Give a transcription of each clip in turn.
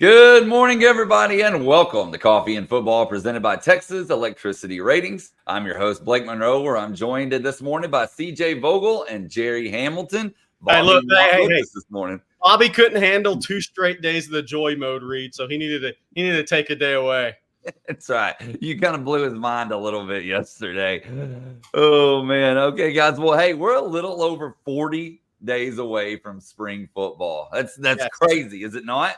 Good morning, everybody, and welcome to Coffee and Football presented by Texas Electricity Ratings. I'm your host, Blake Monroe, where I'm joined this morning by CJ Vogel and Jerry Hamilton. Bobby Hey, this morning. Bobby couldn't handle 2 straight days of the joy mode read, so he needed to take a day away. That's right. You kind of blew his mind a little bit yesterday. Oh, man. Okay, guys. Well, hey, we're a little over 40 days away from spring football. That's yes. Crazy, is it not?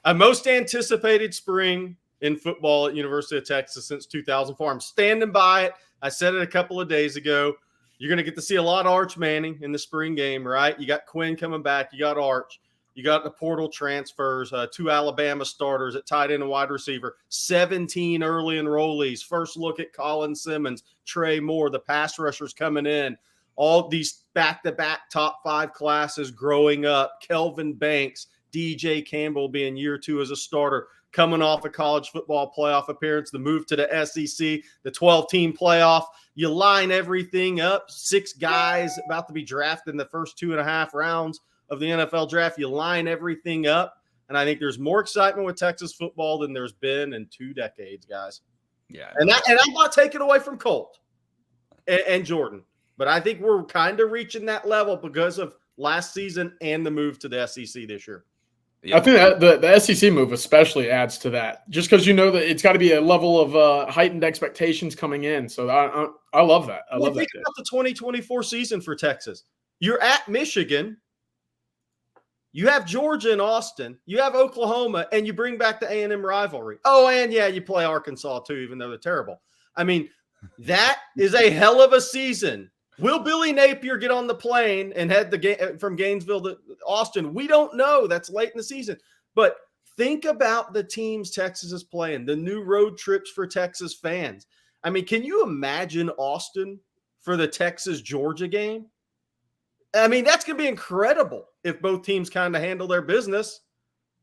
A most anticipated spring in football at University of Texas since 2004. I'm standing by it. I said it a couple of days ago. You're going to get to see a lot of Arch Manning in the spring game, right? You got Quinn coming back. You got Arch. You got the portal transfers, 2 Alabama starters at tight end and wide receiver, 17 early enrollees, first look at Colin Simmons, Trey Moore, the pass rushers coming in, all these back-to-back top 5 classes growing up, Kelvin Banks, DJ Campbell being year 2 as a starter, coming off a college football playoff appearance, the move to the SEC, the 12-team playoff. You line everything up, 6 guys about to be drafted in the first 2.5 rounds of the NFL draft. You line everything up, and I think there's more excitement with Texas football than there's been in 2 decades, guys. Yeah, and I'm not taking away from Colt and Jordan, but I think we're kind of reaching that level because of last season and the move to the SEC this year. I think that the SEC move especially adds to that, just because you know that it's got to be a level of heightened expectations coming in. So I love that. I love that. Think about the 2024 season for Texas. You're at Michigan. You have Georgia and Austin. You have Oklahoma, and you bring back the A&M rivalry. Oh, and yeah, you play Arkansas too, even though they're terrible. I mean, that is a hell of a season. Will Billy Napier get on the plane and head from Gainesville to Austin? We don't know. That's late in the season. But think about the teams Texas is playing, the new road trips for Texas fans. I mean, can you imagine Austin for the Texas-Georgia game? I mean, that's going to be incredible if both teams kind of handle their business.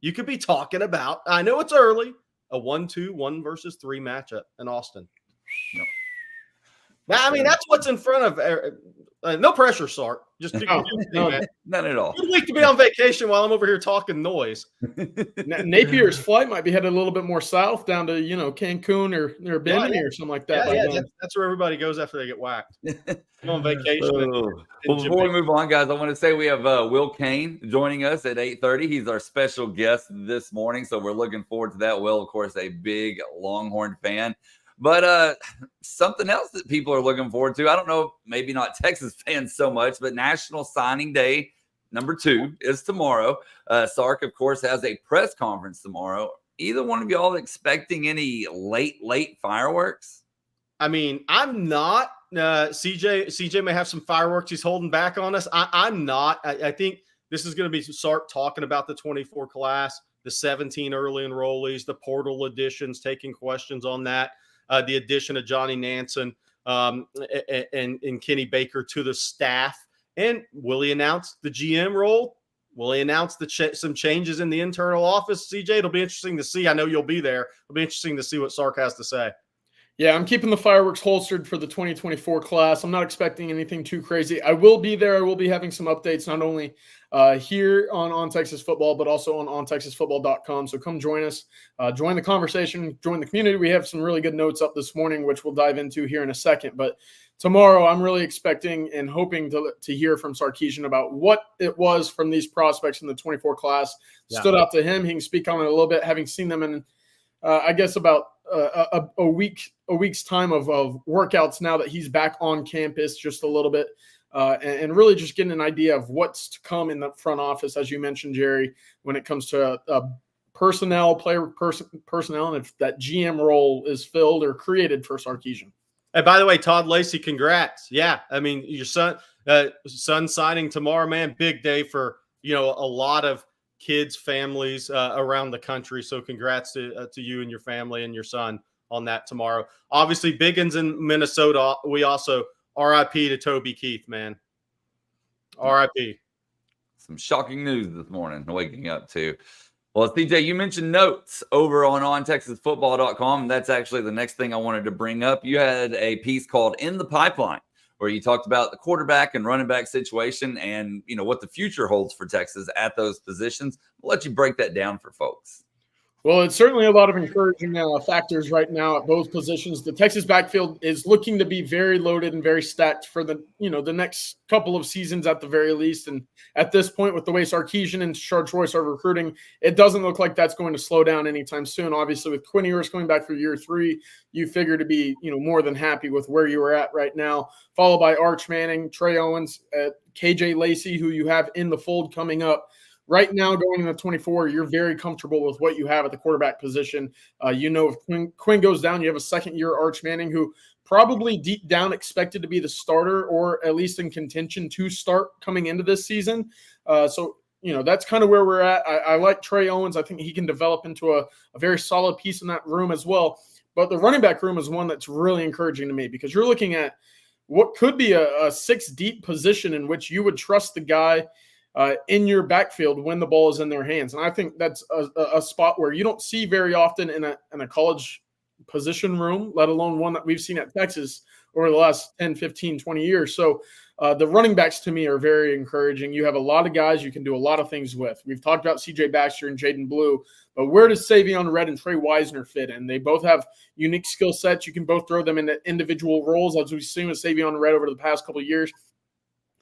You could be talking about, I know it's early, a 1-2, 1 versus 3 matchup in Austin. Yep. Now, I mean, that's what's in front of no pressure, Sark. Just none at all. Good week to be on vacation while I'm over here talking noise. Napier's flight might be headed a little bit more south down to, Cancun or Bimini or something like that. Yeah, that's where everybody goes after they get whacked. On vacation. Well, before we move on, guys, I want to say we have Will Cain joining us at 8:30. He's our special guest this morning, so we're looking forward to that. Will, of course, a big Longhorn fan. But something else that people are looking forward to, I don't know, maybe not Texas fans so much, but National Signing Day number 2 is tomorrow. Sark, of course, has a press conference tomorrow. Either one of y'all expecting any late fireworks? I mean, I'm not. CJ may have some fireworks he's holding back on us. I'm not. I think this is going to be Sark talking about the 24 class, the 17 early enrollees, the portal additions, taking questions on that. The addition of Johnny Nansen and Kenny Baker to the staff. And will he announce the GM role? Will he announce some changes in the internal office, CJ? It'll be interesting to see. I know you'll be there. It'll be interesting to see what Sark has to say. Yeah, I'm keeping the fireworks holstered for the 2024 class. I'm not expecting anything too crazy. I will be there. I will be having some updates, not only here on Texas Football, but also on TexasFootball.com. So come join us, join the conversation, join the community. We have some really good notes up this morning, which we'll dive into here in a second. But tomorrow, I'm really expecting and hoping to hear from Sarkisian about what it was from these prospects in the 24 class. Yeah. Stood out to him. He can speak on it a little bit, having seen them in, I guess, about a week's time of workouts now that he's back on campus just a little bit, and really just getting an idea of what's to come in the front office, as you mentioned, Jerry, when it comes to personnel, personnel, and if that GM role is filled or created for Sarkisian. Hey, by the way, Todd Lacey, congrats. Yeah, I mean, your son signing tomorrow, man, big day for, a lot of kids, families around the country. So congrats to you and your family and your son on that tomorrow. Obviously, Biggins in Minnesota. We also RIP to Toby Keith, man. RIP. Some shocking news this morning, waking up to. Well, CJ, you mentioned notes over on OnTexasFootball.com. That's actually the next thing I wanted to bring up. You had a piece called In the Pipeline, where you talked about the quarterback and running back situation and, what the future holds for Texas at those positions. I'll let you break that down for folks. Well, it's certainly a lot of encouraging factors right now at both positions. The Texas backfield is looking to be very loaded and very stacked for the next couple of seasons at the very least. And at this point, with the way Sarkisian and Charles are recruiting, it doesn't look like that's going to slow down anytime soon. Obviously, with Quinn Ewers coming back for year 3, you figure to be more than happy with where you are at right now. Followed by Arch Manning, Trey Owens, KJ Lacey, who you have in the fold coming up. Right now, going into 24, you're very comfortable with what you have at the quarterback position. If Quinn goes down, you have a second-year Arch Manning who probably deep down expected to be the starter or at least in contention to start coming into this season. So that's kind of where we're at. I like Trey Owens. I think he can develop into a very solid piece in that room as well. But the running back room is one that's really encouraging to me because you're looking at what could be a 6-deep position in which you would trust the guy in your backfield when the ball is in their hands. And I think that's a spot where you don't see very often in a college position room, let alone one that we've seen at Texas over the last 10, 15, 20 years. So the running backs to me are very encouraging. You have a lot of guys you can do a lot of things with. We've talked about CJ Baxter and Jaden Blue, but where does Savion Red and Trey Wisner fit in? They both have unique skill sets. You can both throw them into individual roles, as we've seen with Savion Red over the past couple of years.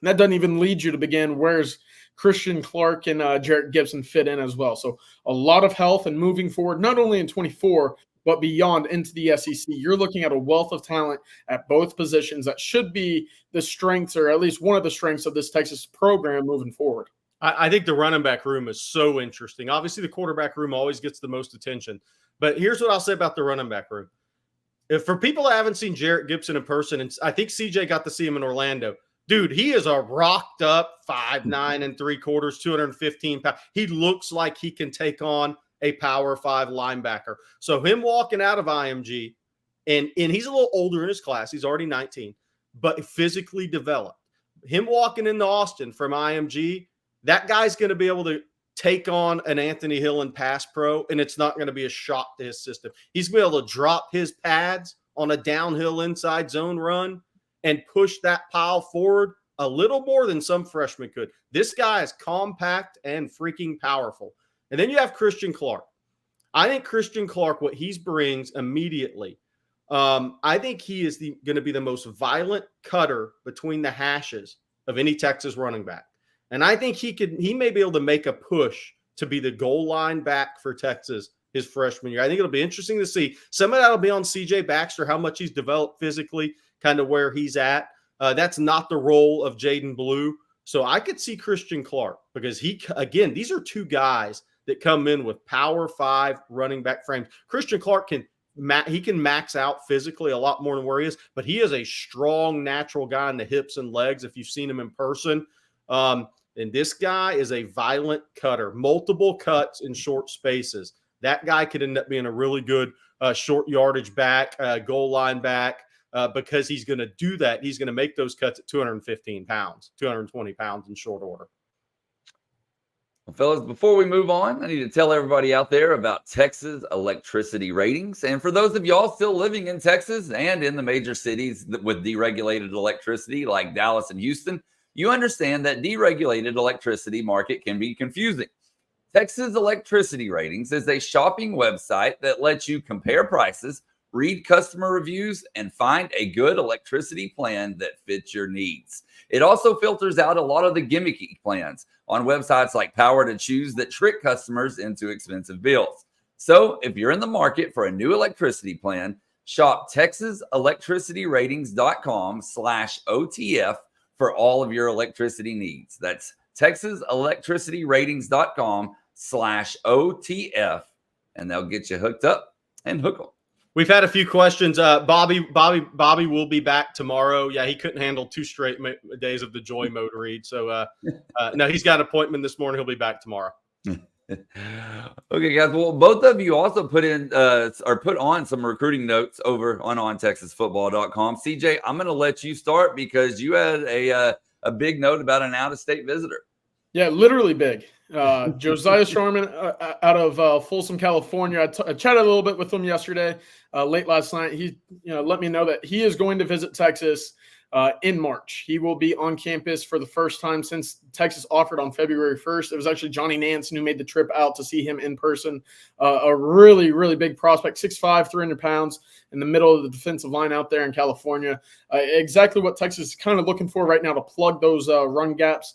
And that doesn't even lead you to begin where's Christian Clark and Jarrett Gibson fit in as well. So a lot of health and moving forward, not only in 24, but beyond into the SEC. You're looking at a wealth of talent at both positions that should be the strengths, or at least one of the strengths of this Texas program moving forward. I think the running back room is so interesting. Obviously, the quarterback room always gets the most attention. But here's what I'll say about the running back room. If for people that haven't seen Jarrett Gibson in person, and I think CJ got to see him in Orlando, dude, he is a rocked up 5'9" 3/4, 215 pounds. He looks like he can take on a Power 5 linebacker. So him walking out of IMG, and he's a little older in his class. He's already 19, but physically developed. Him walking into Austin from IMG, that guy's going to be able to take on an Anthony Hill and pass pro, and it's not going to be a shock to his system. He's going to be able to drop his pads on a downhill inside zone run and push that pile forward a little more than some freshmen could. This guy is compact and freaking powerful. And then you have Christian Clark. I think Christian Clark, what he brings immediately, I think he is going to be the most violent cutter between the hashes of any Texas running back. And I think he may be able to make a push to be the goal line back for Texas his freshman year. I think it'll be interesting to see. Some of that will be on CJ Baxter, how much he's developed physically, kind of where he's at. That's not the role of Jaden Blue. So I could see Christian Clark because these are two guys that come in with Power 5 running back frames. Christian Clark can max out physically a lot more than where he is, but he is a strong, natural guy in the hips and legs if you've seen him in person. And this guy is a violent cutter, multiple cuts in short spaces. That guy could end up being a really good short yardage back, goal line back, because he's going to do that. He's going to make those cuts at 215 pounds, 220 pounds in short order. Well, fellas, before we move on, I need to tell everybody out there about Texas electricity ratings. And for those of y'all still living in Texas and in the major cities with deregulated electricity like Dallas and Houston, you understand that deregulated electricity market can be confusing. Texas Electricity Ratings is a shopping website that lets you compare prices, read customer reviews, and find a good electricity plan that fits your needs. It also filters out a lot of the gimmicky plans on websites like Power to Choose that trick customers into expensive bills. So if you're in the market for a new electricity plan, shop TexasElectricityRatings.com/OTF for all of your electricity needs. That's TexasElectricityRatings.com/OTF, and they'll get you hooked up and hook 'em. We've had a few questions. Bobby will be back tomorrow. Yeah, he couldn't handle 2 straight days of the joy mode read. So no, he's got an appointment this morning. He'll be back tomorrow. Okay, guys. Well, both of you also put on some recruiting notes over on OnTexasFootball.com. CJ, I'm going to let you start because you had a big note about an out-of-state visitor. Yeah, literally big. Josiah Sharman out of Folsom, California. I chatted a little bit with him yesterday, late last night. He let me know that he is going to visit Texas. in March. He will be on campus for the first time since Texas offered on February 1st. It was actually Johnny Nansen who made the trip out to see him in person. A really, really big prospect, 6'5", 300 pounds, in the middle of the defensive line out there in California. Exactly what Texas is kind of looking for right now to plug those run gaps.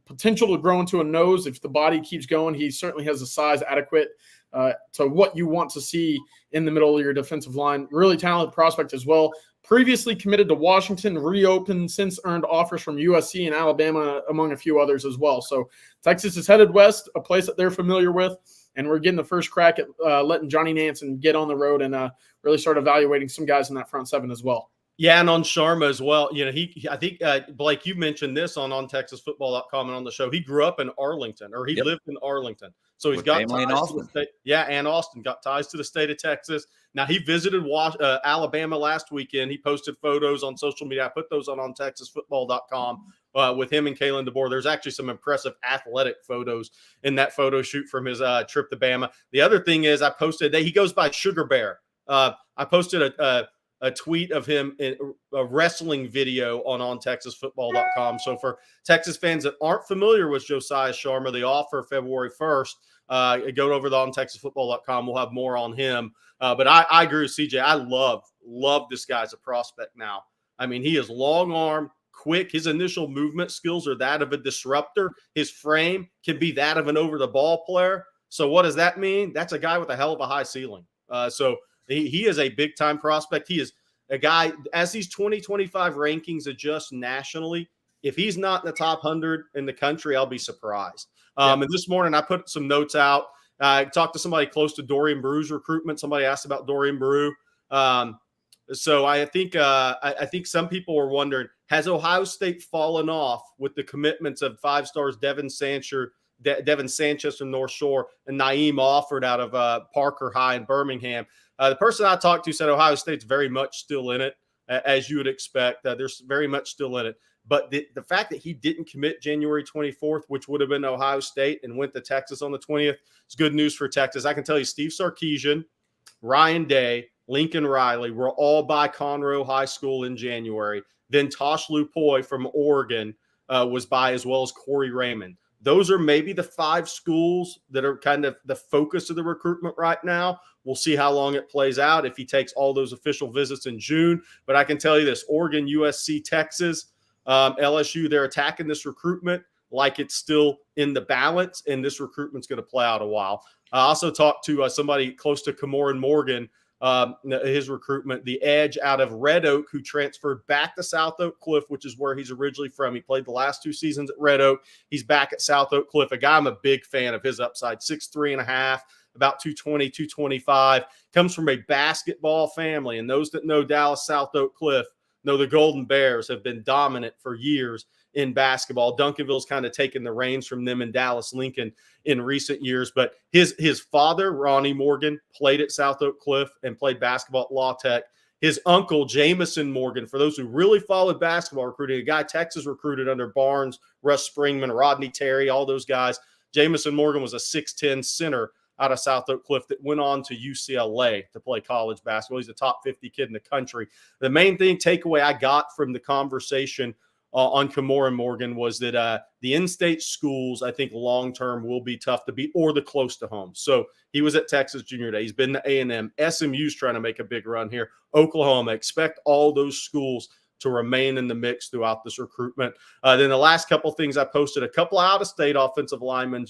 Potential to grow into a nose if the body keeps going. He certainly has a size adequate to what you want to see in the middle of your defensive line. Really talented prospect as well. Previously committed to Washington, reopened, since earned offers from USC and Alabama, among a few others as well. So Texas is headed west, a place that they're familiar with, and we're getting the first crack at letting Johnny Nansen get on the road and really start evaluating some guys in that front seven as well. Yeah, and on Sharma as well. You know, I think, Blake, you mentioned this on TexasFootball.com and on the show. He grew up in Arlington, or he lived in Arlington. So he's got ties to the state. Yeah, and Austin got ties to the state of Texas. Now, he visited Alabama last weekend. He posted photos on social media. I put those on TexasFootball.com with him and Kalen DeBoer. There's actually some impressive athletic photos in that photo shoot from his trip to Bama. The other thing is I posted that he goes by Sugar Bear. I posted a tweet of him in a wrestling video on TexasFootball.com. So for Texas fans that aren't familiar with Josiah Sharma, the offer February 1st, go over on TexasFootball.com. We'll have more on him. But I agree with CJ. I love this guy as a prospect now. I mean, he is long arm, quick. His initial movement skills are that of a disruptor. His frame can be that of an over-the-ball player. So what does that mean? That's a guy with a hell of a high ceiling. So he is a big-time prospect. He is a guy, as these 2025 rankings adjust nationally, if he's not in the top 100 in the country, I'll be surprised. And this morning I put some notes out. I talked to somebody close to Dorian Brew's recruitment. Somebody asked about Dorian Brew. So I think some people were wondering, has Ohio State fallen off with the commitments of 5 stars Devin Sanchez from North Shore and Naeem Offord out of Parker High in Birmingham? The person I talked to said Ohio State's very much still in it, as you would expect. They're very much still in it. But the fact that he didn't commit January 24th, which would have been Ohio State, and went to Texas on the 20th, is good news for Texas. I can tell you Steve Sarkisian, Ryan Day, Lincoln Riley were all by Conroe High School in January. Then Tosh Lupoy from Oregon was by, as well as Corey Raymond. Those are maybe the 5 schools that are kind of the focus of the recruitment right now. We'll see how long it plays out if he takes all those official visits in June. But I can tell you this, Oregon, USC, Texas, LSU, they're attacking this recruitment like it's still in the balance, and this recruitment's going to play out a while. I also talked to somebody close to Camoran Morgan, his recruitment, the edge out of Red Oak, who transferred back to South Oak Cliff, which is where he's originally from. He played the last 2 seasons at Red Oak. He's back at South Oak Cliff, a guy I'm a big fan of his upside, 6'3.5", about 220, 225, comes from a basketball family. And those that know Dallas South Oak Cliff know the Golden Bears have been dominant for years in basketball. Duncanville's kind of taken the reins from them in Dallas Lincoln in recent years. But his father, Ronnie Morgan, played at South Oak Cliff and played basketball at La Tech. His uncle, Jamison Morgan, for those who really followed basketball recruiting, a guy Texas recruited under Barnes, Russ Springman, Rodney Terry, all those guys. Jamison Morgan was a 6'10 center out of South Oak Cliff that went on to UCLA to play college basketball. He's a top 50 kid in the country. The main takeaway I got from the conversation on Camoran Morgan was that the in-state schools, I think long-term will be tough to beat, or the close to home. So he was at Texas Junior Day. He's been to A&M. SMU's trying to make a big run here. Oklahoma. Expect all those schools to remain in the mix throughout this recruitment. Then the last couple things I posted, a couple out-of-state offensive linemen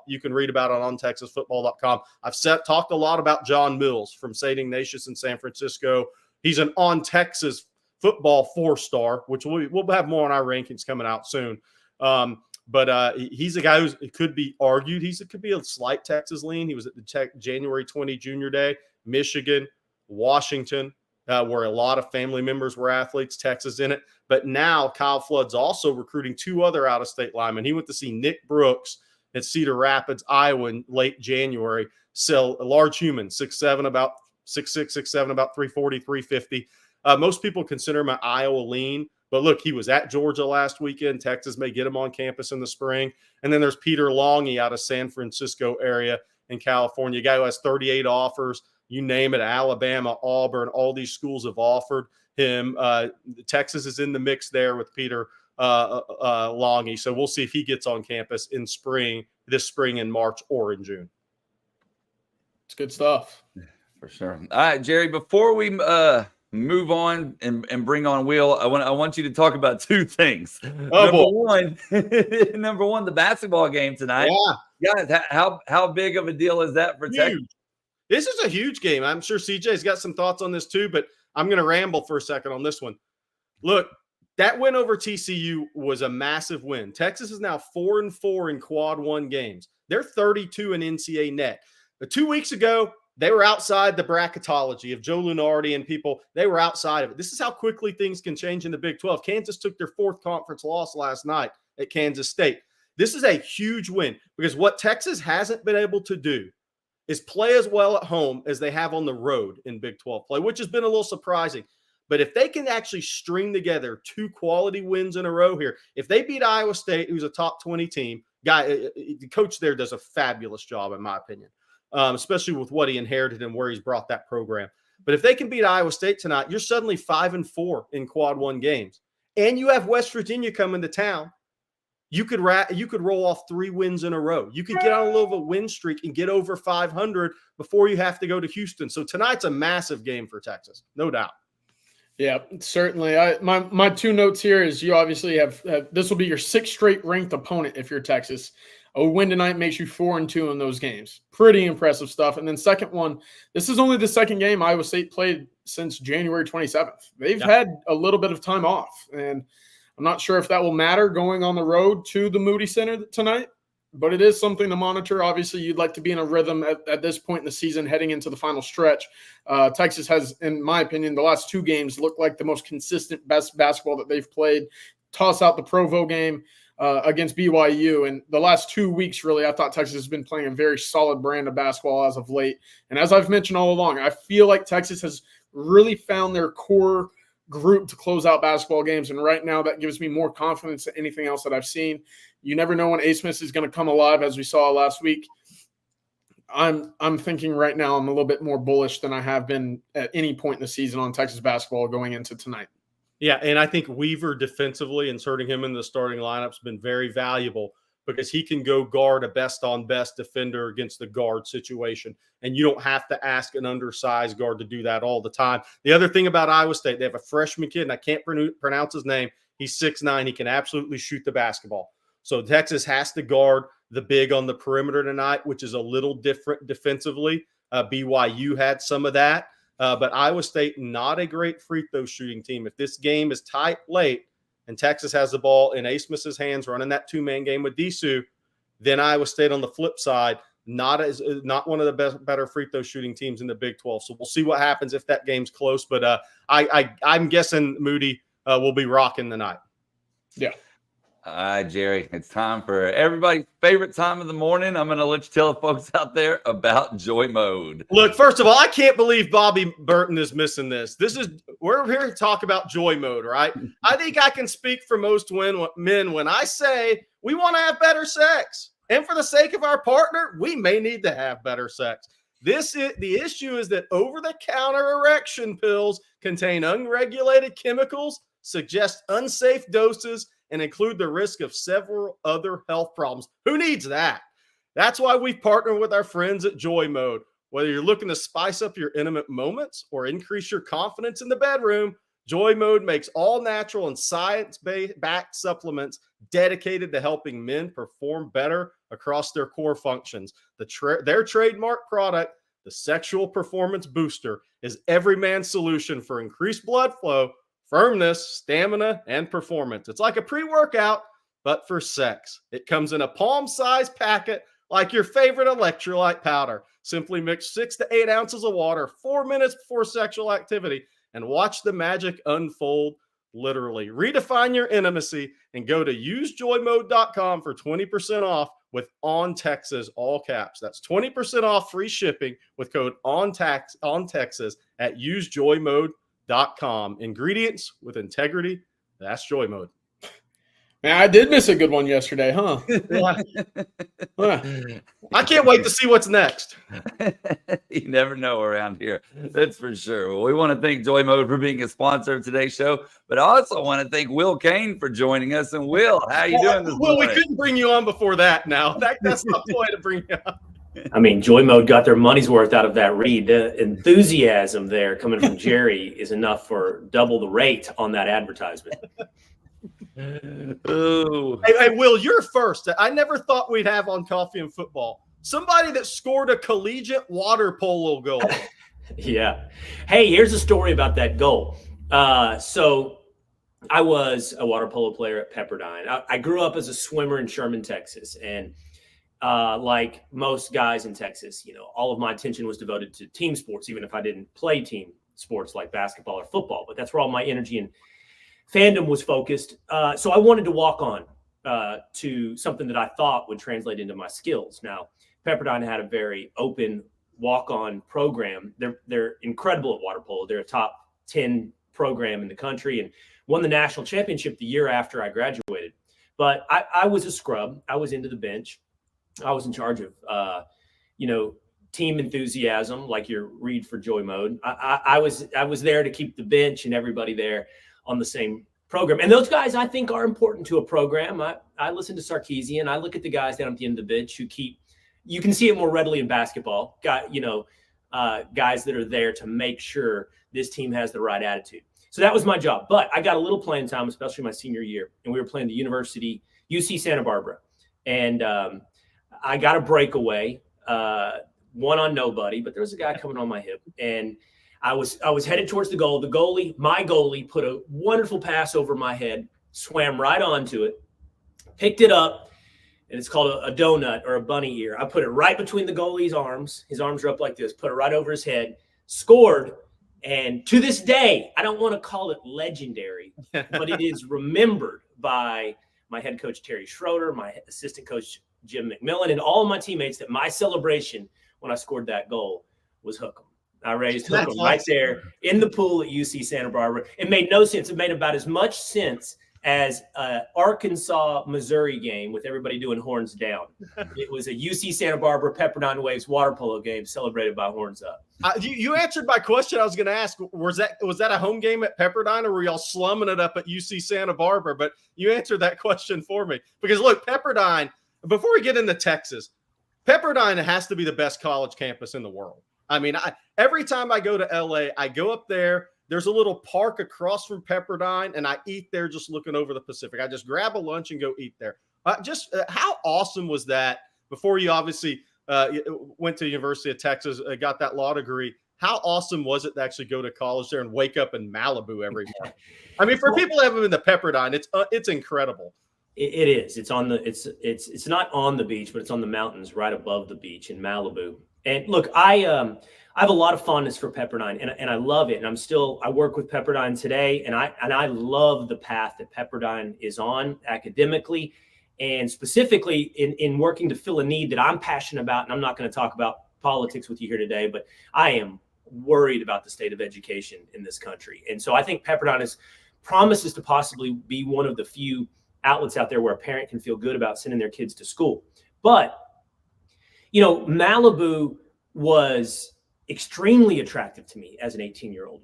you can read about on TexasFootball.com. I've talked a lot about John Mills from St. Ignatius in San Francisco. He's an on-Texas football 4-star, which we'll have more on our rankings coming out soon. But he's a guy who could be argued. Could be a slight Texas lean. He was at the January 20 Junior Day, Michigan, Washington, where a lot of family members were athletes, Texas in it. But now Kyle Flood's also recruiting 2 other out-of-state linemen. He went to see Nick Brooks at Cedar Rapids, Iowa in late January. So a large human, 6'7", about 6'6", 6'7", about 340, 350. Most people consider him an Iowa lean. But look, he was at Georgia last weekend. Texas may get him on campus in the spring. And then there's Peter Longy out of San Francisco area in California, a guy who has 38 offers. You name it, Alabama, Auburn, all these schools have offered. him. Texas is in the mix there with Peter Longy. So we'll see if he gets on campus this spring in March or in June. It's good stuff. For sure. All right, Jerry, before we move on and bring on Will, I want you to talk about two things. Number one, the basketball game tonight. Yeah. Guys, how big of a deal is that for Texas? This is a huge game. I'm sure CJ's got some thoughts on this too, but I'm going to ramble for a second on this one. Look, that win over TCU was a massive win. Texas is now 4-4 in quad one games. They're 32 in NCAA net. But 2 weeks ago, they were outside the bracketology of Joe Lunardi and people. They were outside of it. This is how quickly things can change in the Big 12. Kansas took their 4th conference loss last night at Kansas State. This is a huge win because what Texas hasn't been able to do is play as well at home as they have on the road in Big 12 play, which has been a little surprising. But if they can actually string together 2 quality wins in a row here, if they beat Iowa State, who's a top 20 team, the coach there does a fabulous job, in my opinion. Especially with what he inherited and where he's brought that program. But if they can beat Iowa State tonight, you're suddenly 5-4 in quad one games. And you have West Virginia coming to town. You could roll off 3 wins in a row. You could get on a little of a win streak and get over 500 before you have to go to Houston. So tonight's a massive game for Texas, no doubt. Yeah, certainly. My 2 notes here is you obviously have this will be your 6th straight ranked opponent if you're Texas. A win tonight makes you 4-2 in those games. Pretty impressive stuff. And then second one, this is only the second game Iowa State played since January 27th. They've had a little bit of time off, and I'm not sure if that will matter going on the road to the Moody Center tonight, but it is something to monitor. Obviously, you'd like to be in a rhythm at this point in the season heading into the final stretch. Texas has, in my opinion, the last 2 games looked like the most consistent, best basketball that they've played. Toss out the Provo game against BYU. And the last 2 weeks, really, I thought Texas has been playing a very solid brand of basketball as of late. And as I've mentioned all along, I feel like Texas has really found their core group to close out basketball games. And right now that gives me more confidence than anything else that I've seen. You never know when A. Smith is going to come alive, as we saw last week. I'm thinking right now I'm a little bit more bullish than I have been at any point in the season on Texas basketball going into tonight. Yeah, and I think Weaver defensively, inserting him in the starting lineup, has been very valuable because he can go guard a best-on-best defender against the guard situation, and you don't have to ask an undersized guard to do that all the time. The other thing about Iowa State, they have a freshman kid, and I can't pronounce his name. He's 6'9". He can absolutely shoot the basketball. So Texas has to guard the big on the perimeter tonight, which is a little different defensively. BYU had some of that. But Iowa State, not a great free throw shooting team. If this game is tight late and Texas has the ball in A. Smith's hands running that 2-man game with Disu, then Iowa State on the flip side, not one of the better free throw shooting teams in the Big 12. So we'll see what happens if that game's close. But I'm guessing Moody will be rocking the night. Yeah. All right, Jerry, it's time for everybody's favorite time of the morning. I'm going to let you tell the folks out there about Joy Mode. Look, first of all, I can't believe Bobby Burton is missing this. We're here to talk about Joy Mode, right? I think I can speak for most men when I say we want to have better sex. And for the sake of our partner, we may need to have better sex. The issue is that over-the-counter erection pills contain unregulated chemicals, suggest unsafe doses, and include the risk of several other health problems. Who needs that? That's why we've partnered with our friends at Joy Mode. Whether you're looking to spice up your intimate moments or increase your confidence in the bedroom, Joy Mode makes all natural and science-backed supplements dedicated to helping men perform better across their core functions. Their trademark product, the Sexual Performance Booster, is every man's solution for increased blood flow, firmness, stamina, and performance. It's like a pre-workout, but for sex. It comes in a palm-sized packet like your favorite electrolyte powder. Simply mix 6 to 8 ounces of water 4 minutes before sexual activity and watch the magic unfold literally. Redefine your intimacy and go to usejoymode.com for 20% off with OnTexas, all caps. That's 20% off free shipping with code OnTexas at usejoymode.com. Ingredients with integrity. That's Joy Mode. Man, I did miss a good one yesterday, huh? Huh. I can't wait to see what's next. You never know around here. That's for sure. Well, we want to thank Joy Mode for being a sponsor of today's show, but I also want to thank Will Cain for joining us. And Will, how are you doing this Well, morning? we couldn't bring you on before that now. That's not the way to bring you on. I mean, Joy Mode got their money's worth out of that read. The enthusiasm there coming from Jerry is enough for double the rate on that advertisement. Ooh. Hey, Will, you're first. I never thought we'd have on Coffee and Football somebody that scored a collegiate water polo goal. Yeah. Hey, here's a story about that goal. So I was a water polo player at Pepperdine. I grew up as a swimmer in Sherman, Texas. And like most guys in Texas, all of my attention was devoted to team sports, even if I didn't play team sports like basketball or football. But that's where all my energy and fandom was focused. So I wanted to walk on to something that I thought would translate into my skills. Now, Pepperdine had a very open walk-on program. They're incredible at water polo. They're a top 10 program in the country and won the national championship the year after I graduated. But I was a scrub. I was into the bench. I was in charge of, team enthusiasm, like your read for Joy Mode. I was there to keep the bench and everybody there on the same program. And those guys, I think, are important to a program. I listen to Sarkisian. I look at the guys down at the end of the bench who you can see it more readily in basketball, guys that are there to make sure this team has the right attitude. So that was my job. But I got a little playing time, especially my senior year. And we were playing the UC Santa Barbara. And I got a breakaway, one on nobody, but there was a guy coming on my hip. And I was headed towards the goal. My goalie put a wonderful pass over my head, swam right onto it, picked it up, and it's called a donut or a bunny ear. I put it right between the goalie's arms. His arms are up like this, put it right over his head, scored. And to this day, I don't want to call it legendary, but it is remembered by my head coach, Terry Schroeder, my assistant coach, Jim McMillan, and all of my teammates that my celebration when I scored that goal was hook 'em. I raised hook 'em right there in the pool at UC Santa Barbara. It made no sense. It made about as much sense as Arkansas-Missouri game with everybody doing horns down. It was a UC Santa Barbara Pepperdine Waves water polo game celebrated by horns up. You answered my question. I was going to ask, was that a home game at Pepperdine, or were y'all slumming it up at UC Santa Barbara? But you answered that question for me. Because, look, Pepperdine, before we get into Texas, Pepperdine has to be the best college campus in the world. I mean, every time I go to LA, I go up there. There's a little park across from Pepperdine, and I eat there just looking over the Pacific. I just grab a lunch and go eat there. How awesome was that before you obviously went to the University of Texas, got that law degree? How awesome was it to actually go to college there and wake up in Malibu every morning? I mean, for people that haven't been to Pepperdine, it's incredible. It is. It's not on the beach, but it's on the mountains right above the beach in Malibu. And look, I have a lot of fondness for Pepperdine, and I love it. And I work with Pepperdine today, and I love the path that Pepperdine is on academically, and specifically in working to fill a need that I'm passionate about. And I'm not going to talk about politics with you here today, but I am worried about the state of education in this country. And so I think Pepperdine promises to possibly be one of the few outlets out there where a parent can feel good about sending their kids to school. But Malibu was extremely attractive to me as an 18-year-old.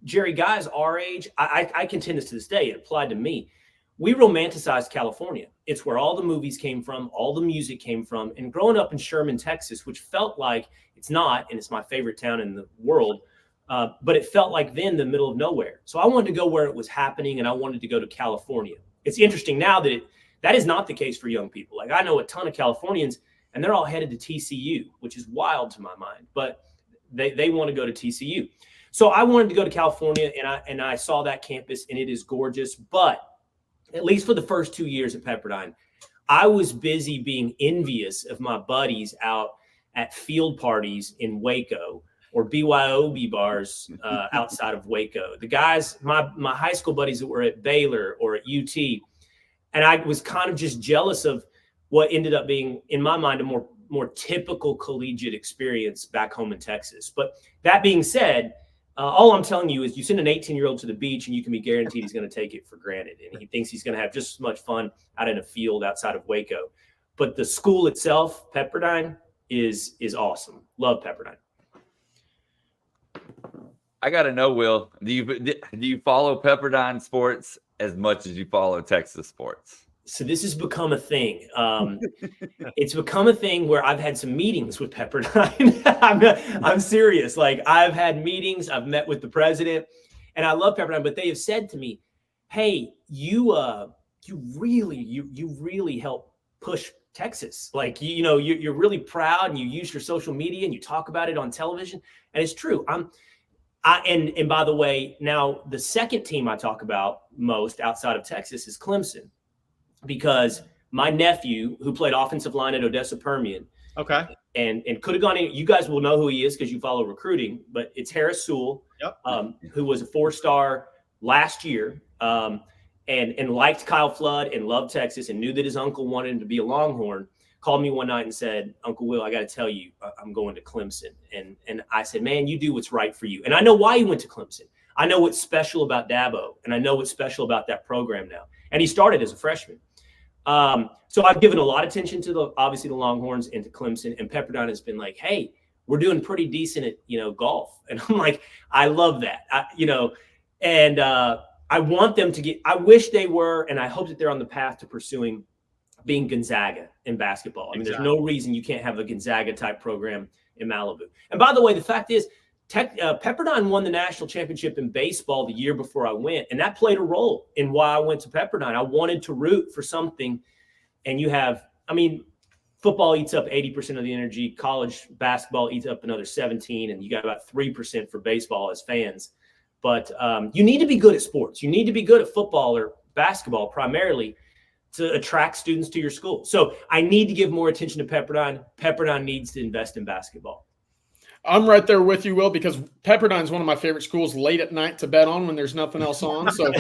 Jerry, guys our age, I contend this to this day, it applied to me. We romanticized California. It's where all the movies came from, all the music came from. And growing up in Sherman, Texas, which felt like it's not, and it's my favorite town in the world, but it felt like then the middle of nowhere. So I wanted to go where it was happening, and I wanted to go to California. It's interesting now that is not the case for young people. Like, I know a ton of Californians, and they're all headed to TCU, which is wild to my mind, but they want to go to TCU. So I wanted to go to California, and I saw that campus, and it is gorgeous. But at least for the first 2 years at Pepperdine, I was busy being envious of my buddies out at field parties in Waco or BYOB bars outside of Waco. The guys, my high school buddies that were at Baylor or at UT, and I was kind of just jealous of what ended up being, in my mind, a more typical collegiate experience back home in Texas. But that being said, All I'm telling you is you send an 18-year-old to the beach and you can be guaranteed he's going to take it for granted. And he thinks he's going to have just as much fun out in a field outside of Waco. But the school itself, Pepperdine, is awesome. Love Pepperdine. I got to know, Will, do you follow Pepperdine sports as much as you follow Texas sports? So this has become a thing. It's become a thing where I've had some meetings with Pepperdine. I'm serious. Like, I've had meetings. I've met with the president, and I love Pepperdine. But they have said to me, "Hey, you really help push Texas. Like, you're really proud, and you use your social media and you talk about it on television." And it's true. And by the way, now the second team I talk about most outside of Texas is Clemson. Because my nephew, who played offensive line at Odessa Permian, okay, and could have gone in, you guys will know who he is because you follow recruiting, but it's Harris Sewell, yep. Who was a 4-star last year, and liked Kyle Flood and loved Texas and knew that his uncle wanted him to be a Longhorn. Called me one night and said, "Uncle Will, I got to tell you, I'm going to Clemson." And I said, "Man, you do what's right for you." And I know why he went to Clemson. I know what's special about Dabo, and I know what's special about that program now. And he started as a freshman. So I've given a lot of attention to obviously the Longhorns and to Clemson, and Pepperdine has been like, "Hey, we're doing pretty decent at, golf." And I'm like, I love that, and I want them to I wish they were, and I hope that they're on the path to pursuing being Gonzaga in basketball. I mean, There's no reason you can't have a Gonzaga type program in Malibu. And by the way, the fact is, Pepperdine won the national championship in baseball the year before I went, and that played a role in why I went to Pepperdine. I wanted to root for something, and football eats up 80% of the energy. College basketball eats up another 17%, and you got about 3% for baseball as fans. But you need to be good at sports. You need to be good at football or basketball primarily to attract students to your school. So I need to give more attention to Pepperdine. Pepperdine needs to invest in basketball. I'm right there with you, Will, because Pepperdine is one of my favorite schools late at night to bet on when there's nothing else on. So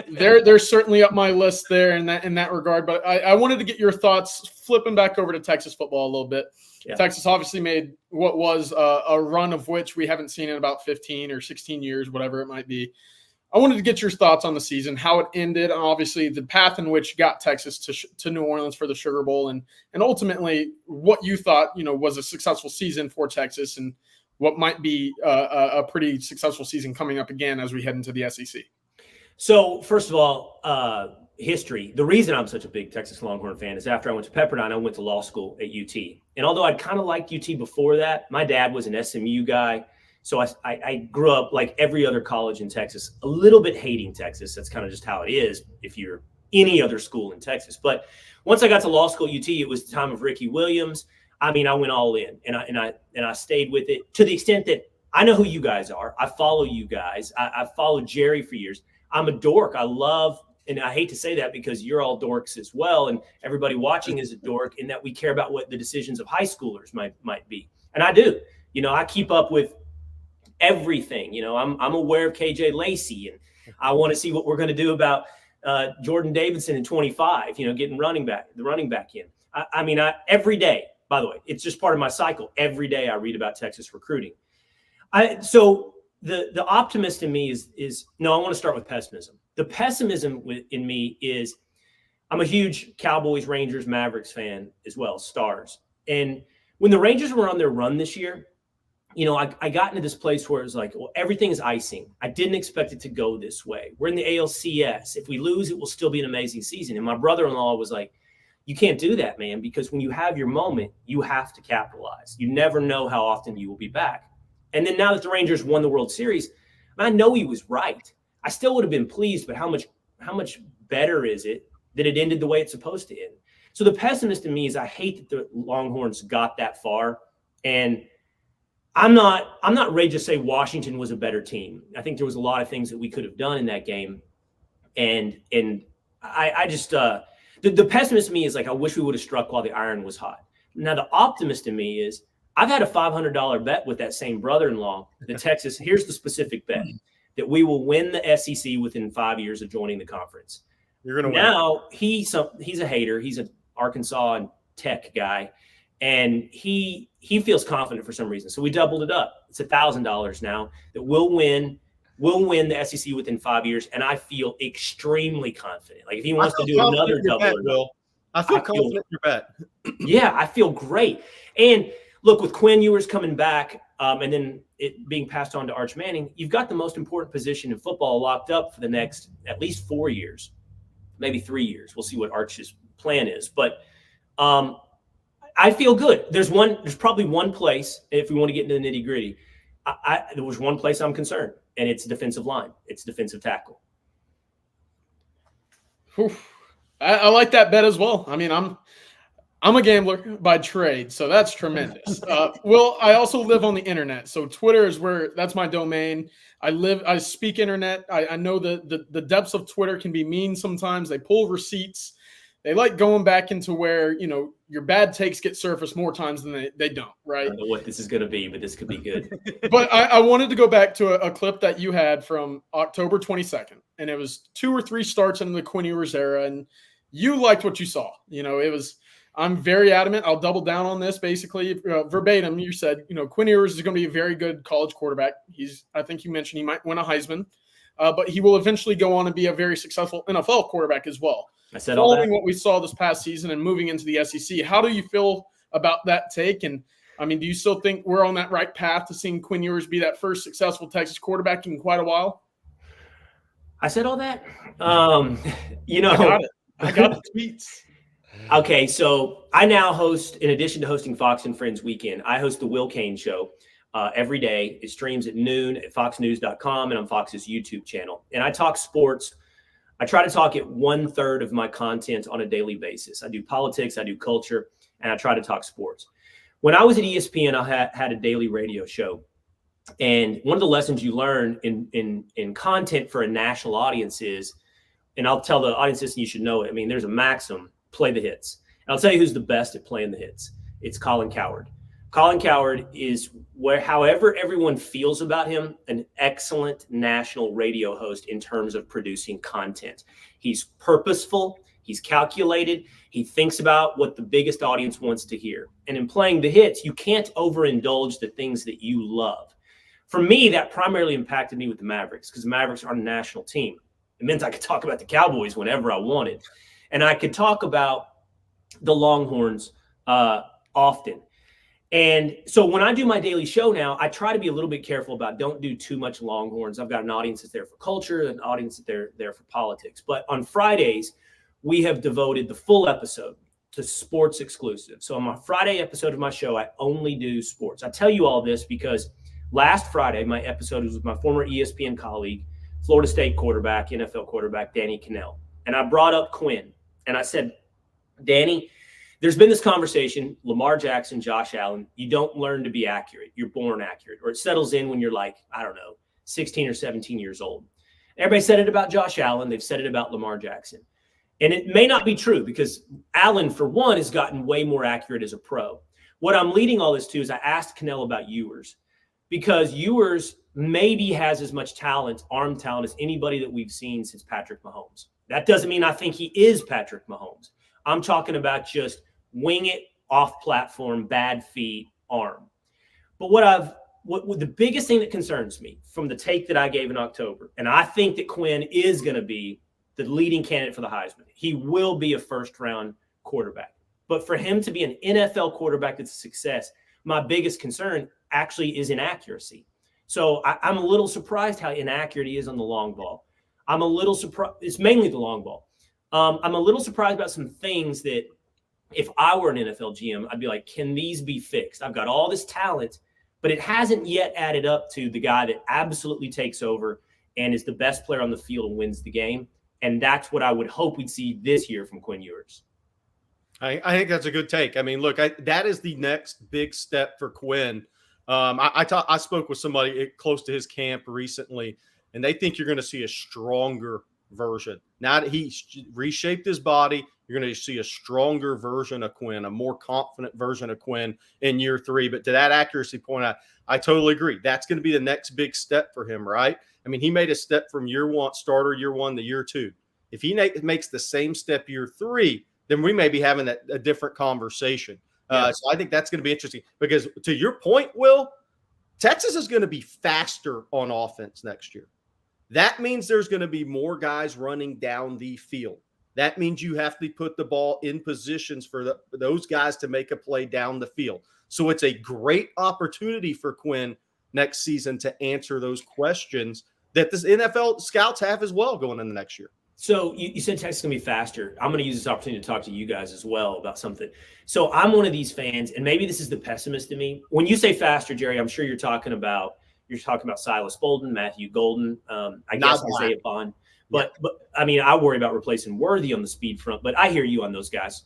they're certainly up my list there in that regard. But I wanted to get your thoughts, flipping back over to Texas football a little bit. Yeah. Texas obviously made what was a run of which we haven't seen in about 15 or 16 years, whatever it might be. I wanted to get your thoughts on the season, how it ended, and obviously the path in which got Texas to New Orleans for the Sugar Bowl, and ultimately what you thought was a successful season for Texas, and what might be a pretty successful season coming up again as we head into the SEC. So first of all, history. The reason I'm such a big Texas Longhorn fan is after I went to Pepperdine, I went to law school at UT, and although I'd kind of liked UT before that, my dad was an SMU guy. So I grew up like every other college in Texas, a little bit hating Texas. That's kind of just how it is if you're any other school in Texas. But once I got to law school at UT, it was the time of Ricky Williams. I mean, I went all in, and I stayed with it to the extent that I know who you guys are. I follow you guys. I followed Jerry for years. I'm a dork. I love, and I hate to say that because you're all dorks as well, and everybody watching is a dork in that we care about what the decisions of high schoolers might be. And I do. I keep up with everything. I'm aware of KJ Lacey, and I want to see what we're going to do about Jordan Davidson in 25, getting the running back in. Every day, by the way, it's just part of my cycle. Every day I read about Texas recruiting. So the optimist in me is no, I want to start with pessimism. The pessimism in me is I'm a huge Cowboys, Rangers, Mavericks fan as well, Stars. And when the Rangers were on their run this year, I got into this place where it was like, well, everything is icing. I didn't expect it to go this way. We're in the ALCS. If we lose, it will still be an amazing season. And my brother-in-law was like, you can't do that, man, because when you have your moment, you have to capitalize. You never know how often you will be back. And then now that the Rangers won the World Series, I know he was right. I still would have been pleased, but how much better is it that it ended the way it's supposed to end? So the pessimist in me is I hate that the Longhorns got that far. And I'm not ready to say Washington was a better team. I think there was a lot of things that we could have done in that game. And I just the pessimist in me is like, I wish we would have struck while the iron was hot. Now, the optimist in me is I've had a $500 bet with that same brother-in-law, the Texas. Here's the specific bet, that we will win the SEC within 5 years of joining the conference. You're going to win. Now, he's a hater. He's an Arkansas and Tech guy. And he he feels confident for some reason. So we doubled it up. It's $1,000 now that we'll win the SEC within 5 years. And I feel extremely confident. Like if he wants to do another double, I feel confident in your bet. Yeah, I feel great. And look, with Quinn Ewers coming back, and then it being passed on to Arch Manning, you've got the most important position in football locked up for the next at least 4 years, maybe 3 years. We'll see what Arch's plan is. But I feel good. There's probably one place, if we want to get into the nitty gritty, there was one place I'm concerned, and it's defensive line. It's defensive tackle. I like that bet as well. I mean, I'm a gambler by trade, so that's tremendous. Well, I also live on the internet, so Twitter is that's my domain. I speak internet. I know the depths of Twitter can be mean sometimes. They pull receipts. They like going back into where, your bad takes get surfaced more times than they don't, right? I don't know what this is going to be, but this could be good. But I wanted to go back to a clip that you had from October 22nd, and it was 2 or 3 starts in the Quinn Ewers era, and you liked what you saw. I'm very adamant. I'll double down on this. Basically, verbatim, you said, Quinn Ewers is going to be a very good college quarterback. I think you mentioned he might win a Heisman, but he will eventually go on and be a very successful NFL quarterback as well. I said all that. Following what we saw this past season and moving into the SEC, how do you feel about that take? And I mean, do you still think we're on that right path to seeing Quinn Ewers be that first successful Texas quarterback in quite a while? I said all that. I got the tweets. Okay, so I now host, in addition to hosting Fox and Friends Weekend, I host the Will Cain Show every day. It streams at noon at foxnews.com and on Fox's YouTube channel. And I talk sports. I try to talk at 1/3 of my content on a daily basis. I do politics, I do culture, and I try to talk sports. When I was at ESPN, I had a daily radio show. And one of the lessons you learn in content for a national audience is, and I'll tell the audience this and you should know it. I mean, there's a maxim, play the hits. And I'll tell you who's the best at playing the hits. It's Colin Cowherd. Colin Cowherd is, however everyone feels about him, an excellent national radio host in terms of producing content. He's purposeful. He's calculated. He thinks about what the biggest audience wants to hear. And in playing the hits, you can't overindulge the things that you love. For me, that primarily impacted me with the Mavericks because the Mavericks are a national team. It meant I could talk about the Cowboys whenever I wanted. And I could talk about the Longhorns often. And so when I do my daily show now, I try to be a little bit careful about don't do too much Longhorns. I've got an audience that's there for culture, an audience that's there for politics. But on Fridays, we have devoted the full episode to sports exclusive. So on my Friday episode of my show, I only do sports. I tell you all this because last Friday, my episode was with my former ESPN colleague, Florida State quarterback, NFL quarterback, Danny Cannell. And I brought up Quinn. And I said, Danny, there's been this conversation, Lamar Jackson, Josh Allen, you don't learn to be accurate. You're born accurate. Or it settles in when you're like, 16 or 17 years old. Everybody said it about Josh Allen. They've said it about Lamar Jackson. And it may not be true because Allen, for one, has gotten way more accurate as a pro. What I'm leading all this to is I asked Cannell about Ewers because Ewers maybe has as much talent, arm talent, as anybody that we've seen since Patrick Mahomes. That doesn't mean I think he is Patrick Mahomes. I'm talking about just wing it, off platform, bad feet, arm. But what the biggest thing that concerns me from the take that I gave in October, and I think that Quinn is going to be the leading candidate for the Heisman. He will be a first-round quarterback. But for him to be an NFL quarterback that's a success, my biggest concern actually is inaccuracy. So I'm a little surprised how inaccurate he is on the long ball. I'm a little surprised. It's mainly the long ball. I'm a little surprised about some things that if I were an NFL GM, I'd be like, can these be fixed? I've got all this talent, but it hasn't yet added up to the guy that absolutely takes over and is the best player on the field and wins the game. And that's what I would hope we'd see this year from Quinn Ewers. I think that's a good take. I mean, look, that is the next big step for Quinn. I spoke with somebody close to his camp recently, and they think you're going to see a stronger version. Now that he's reshaped his body, you're going to see a stronger version of Quinn, a more confident version of Quinn in year 3. But to that accuracy point, I totally agree. That's going to be the next big step for him, right? I mean, he made a step from starter year 1 to year 2. If he makes the same step year 3, then we may be having a different conversation. So I think that's going to be interesting because to your point, Will, Texas is going to be faster on offense next year. That means there's going to be more guys running down the field. That means you have to put the ball in positions for those guys to make a play down the field. So it's a great opportunity for Quinn next season to answer those questions that the NFL scouts have as well going into next year. So you said Texas is going to be faster. I'm going to use this opportunity to talk to you guys as well about something. So I'm one of these fans, and maybe this is the pessimist in me. When you say faster, Jerry, I'm sure you're talking about Silas Bolden, Matthew Golden, I guess Isaiah Bond. But I mean, I worry about replacing Worthy on the speed front. But I hear you on those guys,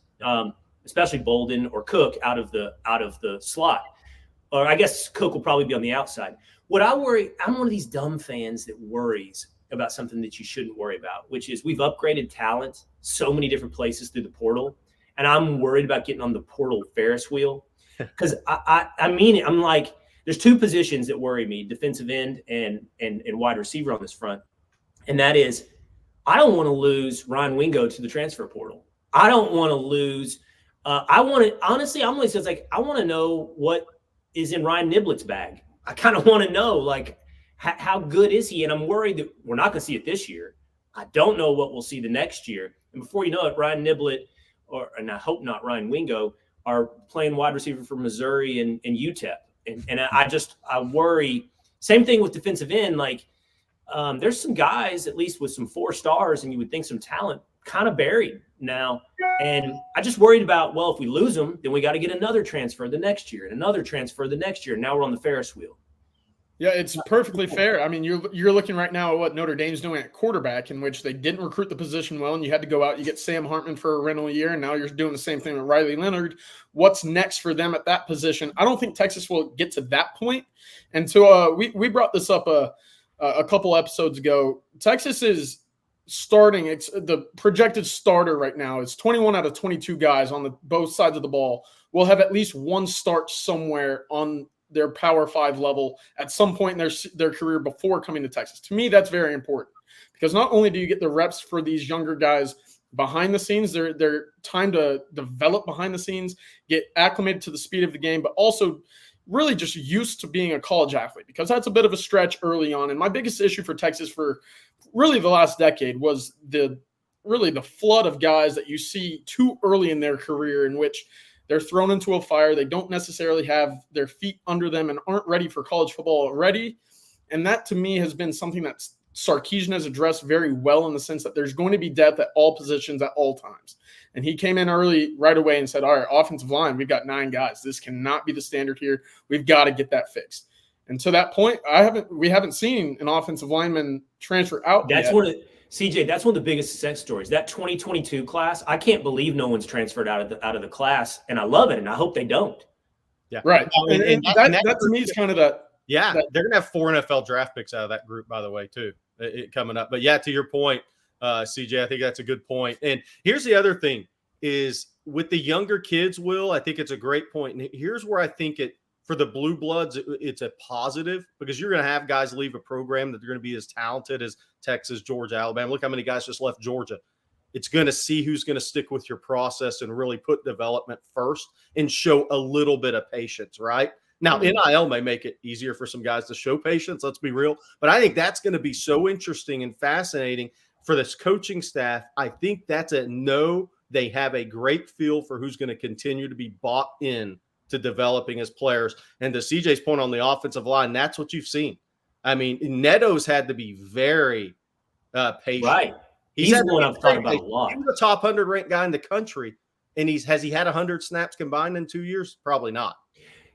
especially Bolden or Cook out of the slot. Or I guess Cook will probably be on the outside. I'm one of these dumb fans that worries about something that you shouldn't worry about, which is we've upgraded talent so many different places through the portal. And I'm worried about getting on the portal Ferris wheel. Because I mean it. I'm like, there's two positions that worry me, defensive end and wide receiver on this front. And that is, I don't want to lose Ryan Wingo to the transfer portal. I don't want to lose. I want to, honestly, I'm only says like, I want to know what is in Ryan Niblett's bag. I kind of want to know, like, how good is he? And I'm worried that we're not going to see it this year. I don't know what we'll see the next year. And before you know it, Ryan Niblett, and I hope not Ryan Wingo, are playing wide receiver for Missouri and UTEP. And I worry. Same thing with defensive end. Like, there's some guys, at least with some 4 stars, and you would think some talent, kind of buried now. And I just worried about, well, if we lose them, then we got to get another transfer the next year and another transfer the next year. Now we're on the Ferris wheel. Yeah, it's perfectly fair. I mean, you're looking right now at what Notre Dame's doing at quarterback, in which they didn't recruit the position well, and you had to go out, you get Sam Hartman for a rental year, and now you're doing the same thing with Riley Leonard. What's next for them at that position? I don't think Texas will get to that point. And so we brought this up a couple episodes ago. Texas is starting. It's the projected starter right now is 21 out of 22 guys on both sides of the ball will have at least one start somewhere on their Power 5 level at some point in their career before coming to Texas. To me, that's very important because not only do you get the reps for these younger guys behind the scenes, their time to develop behind the scenes, get acclimated to the speed of the game, but also really just used to being a college athlete, because that's a bit of a stretch early on. And my biggest issue for Texas for really the last decade was the flood of guys that you see too early in their career, in which they're thrown into a fire. They don't necessarily have their feet under them and aren't ready for college football already. And that, to me, has been something that Sarkisian has addressed very well, in the sense that there's going to be depth at all positions at all times. And he came in early right away and said, all right, offensive line, we've got 9 guys. This cannot be the standard here. We've got to get that fixed. And to that point, we haven't seen an offensive lineman transfer out yet. CJ, that's one of the biggest success stories. That 2022 class, I can't believe no one's transferred out of the class, and I love it, and I hope they don't. Yeah, right. And that to me is kind of that. Yeah, they're gonna have 4 NFL draft picks out of that group, by the way, too, coming up. But yeah, to your point, CJ, I think that's a good point. And here's the other thing: is with the younger kids, Will, I think it's a great point. And here's where I think for the Blue Bloods, it's a positive, because you're going to have guys leave a program that they're going to be as talented as Texas, Georgia, Alabama. Look how many guys just left Georgia. It's going to see who's going to stick with your process and really put development first and show a little bit of patience, right? Now, NIL may make it easier for some guys to show patience, let's be real. But I think that's going to be so interesting and fascinating for this coaching staff. I think that's they have a great feel for who's going to continue to be bought in to developing as players. And to CJ's point on the offensive line, that's what you've seen. I mean, Neto's had to be very patient. Right. He's the one I've thought about a lot. He was a top 100 ranked guy in the country. And has he had 100 snaps combined in 2 years? Probably not.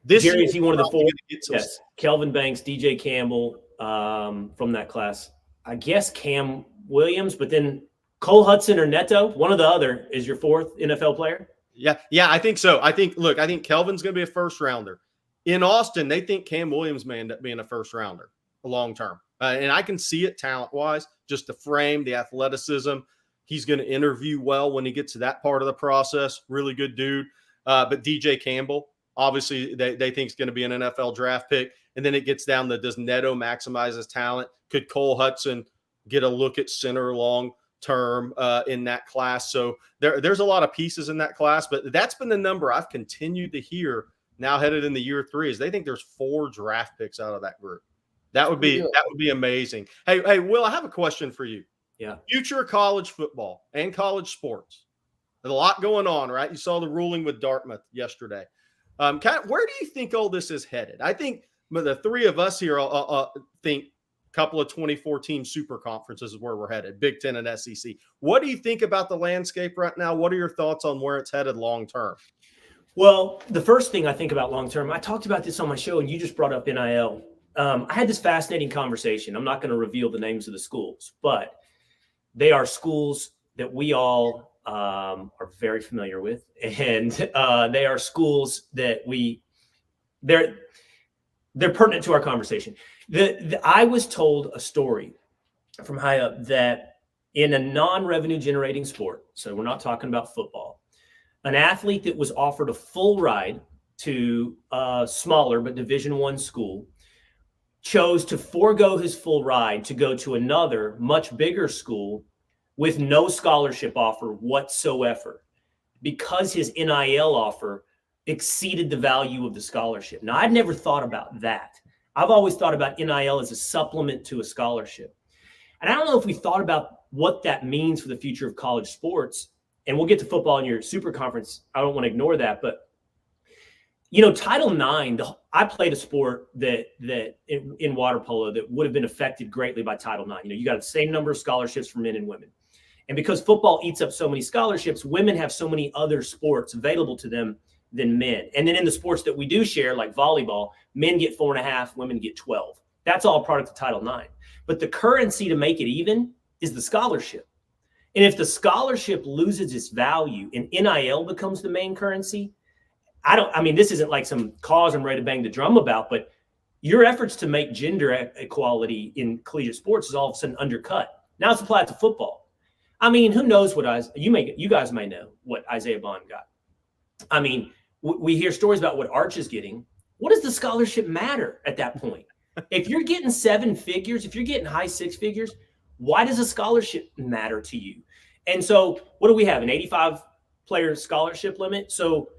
This year, is he one of the 4? Yes. Kelvin Banks, DJ Campbell from that class. I guess Cam Williams, but then Cole Hudson or Neto, one or the other, is your 4th NFL player? Yeah, I think so. I think Kelvin's going to be a first rounder. In Austin, they think Cam Williams may end up being a first rounder long term. And I can see it talent-wise, just the frame, the athleticism. He's going to interview well when he gets to that part of the process. Really good dude. But DJ Campbell, obviously, they think is going to be an NFL draft pick. And then it gets down to, does Neto maximize his talent? Could Cole Hudson get a look at center long term in that class. So there's a lot of pieces in that class, but that's been the number I've continued to hear now headed into year 3 is they think there's 4 draft picks out of that group. That would be amazing. Hey, Will, I have a question for you. Yeah. Future college football and college sports. There's a lot going on, right? You saw the ruling with Dartmouth yesterday. Where do you think all this is headed? I think the 3 of us here think a couple of 2014 super conferences is where we're headed, Big Ten and SEC. What do you think about the landscape right now? What are your thoughts on where it's headed long term? Well, the first thing I think about long term, I talked about this on my show, and you just brought up NIL. I had this fascinating conversation. I'm not going to reveal the names of the schools, but they are schools that we all are very familiar with, and they are schools that they're pertinent to our conversation. I was told a story from high up that in a non-revenue generating sport, so we're not talking about football, an athlete that was offered a full ride to a smaller but Division I school chose to forego his full ride to go to another much bigger school with no scholarship offer whatsoever because his NIL offer exceeded the value of the scholarship. Now, I'd never thought about that. I've always thought about NIL as a supplement to a scholarship. And I don't know if we thought about what that means for the future of college sports. And we'll get to football in your super conference. I don't want to ignore that. But, Title IX, I played a sport that in water polo that would have been affected greatly by Title IX. You got the same number of scholarships for men and women. And because football eats up so many scholarships, women have so many other sports available to them than men. And then in the sports that we do share, like volleyball, men get 4.5, women get 12. That's all product of Title IX. But the currency to make it even is the scholarship. And if the scholarship loses its value and NIL becomes the main currency, this isn't like some cause I'm ready to bang the drum about, but your efforts to make gender equality in collegiate sports is all of a sudden undercut. Now it's applied to football. Who knows what you guys may know what Isaiah Bond got. We hear stories about what Arch is getting. What does the scholarship matter at that point? If you're getting 7 figures, if you're getting high 6 figures, why does a scholarship matter to you? And so what do we have? An 85 player scholarship limit. So,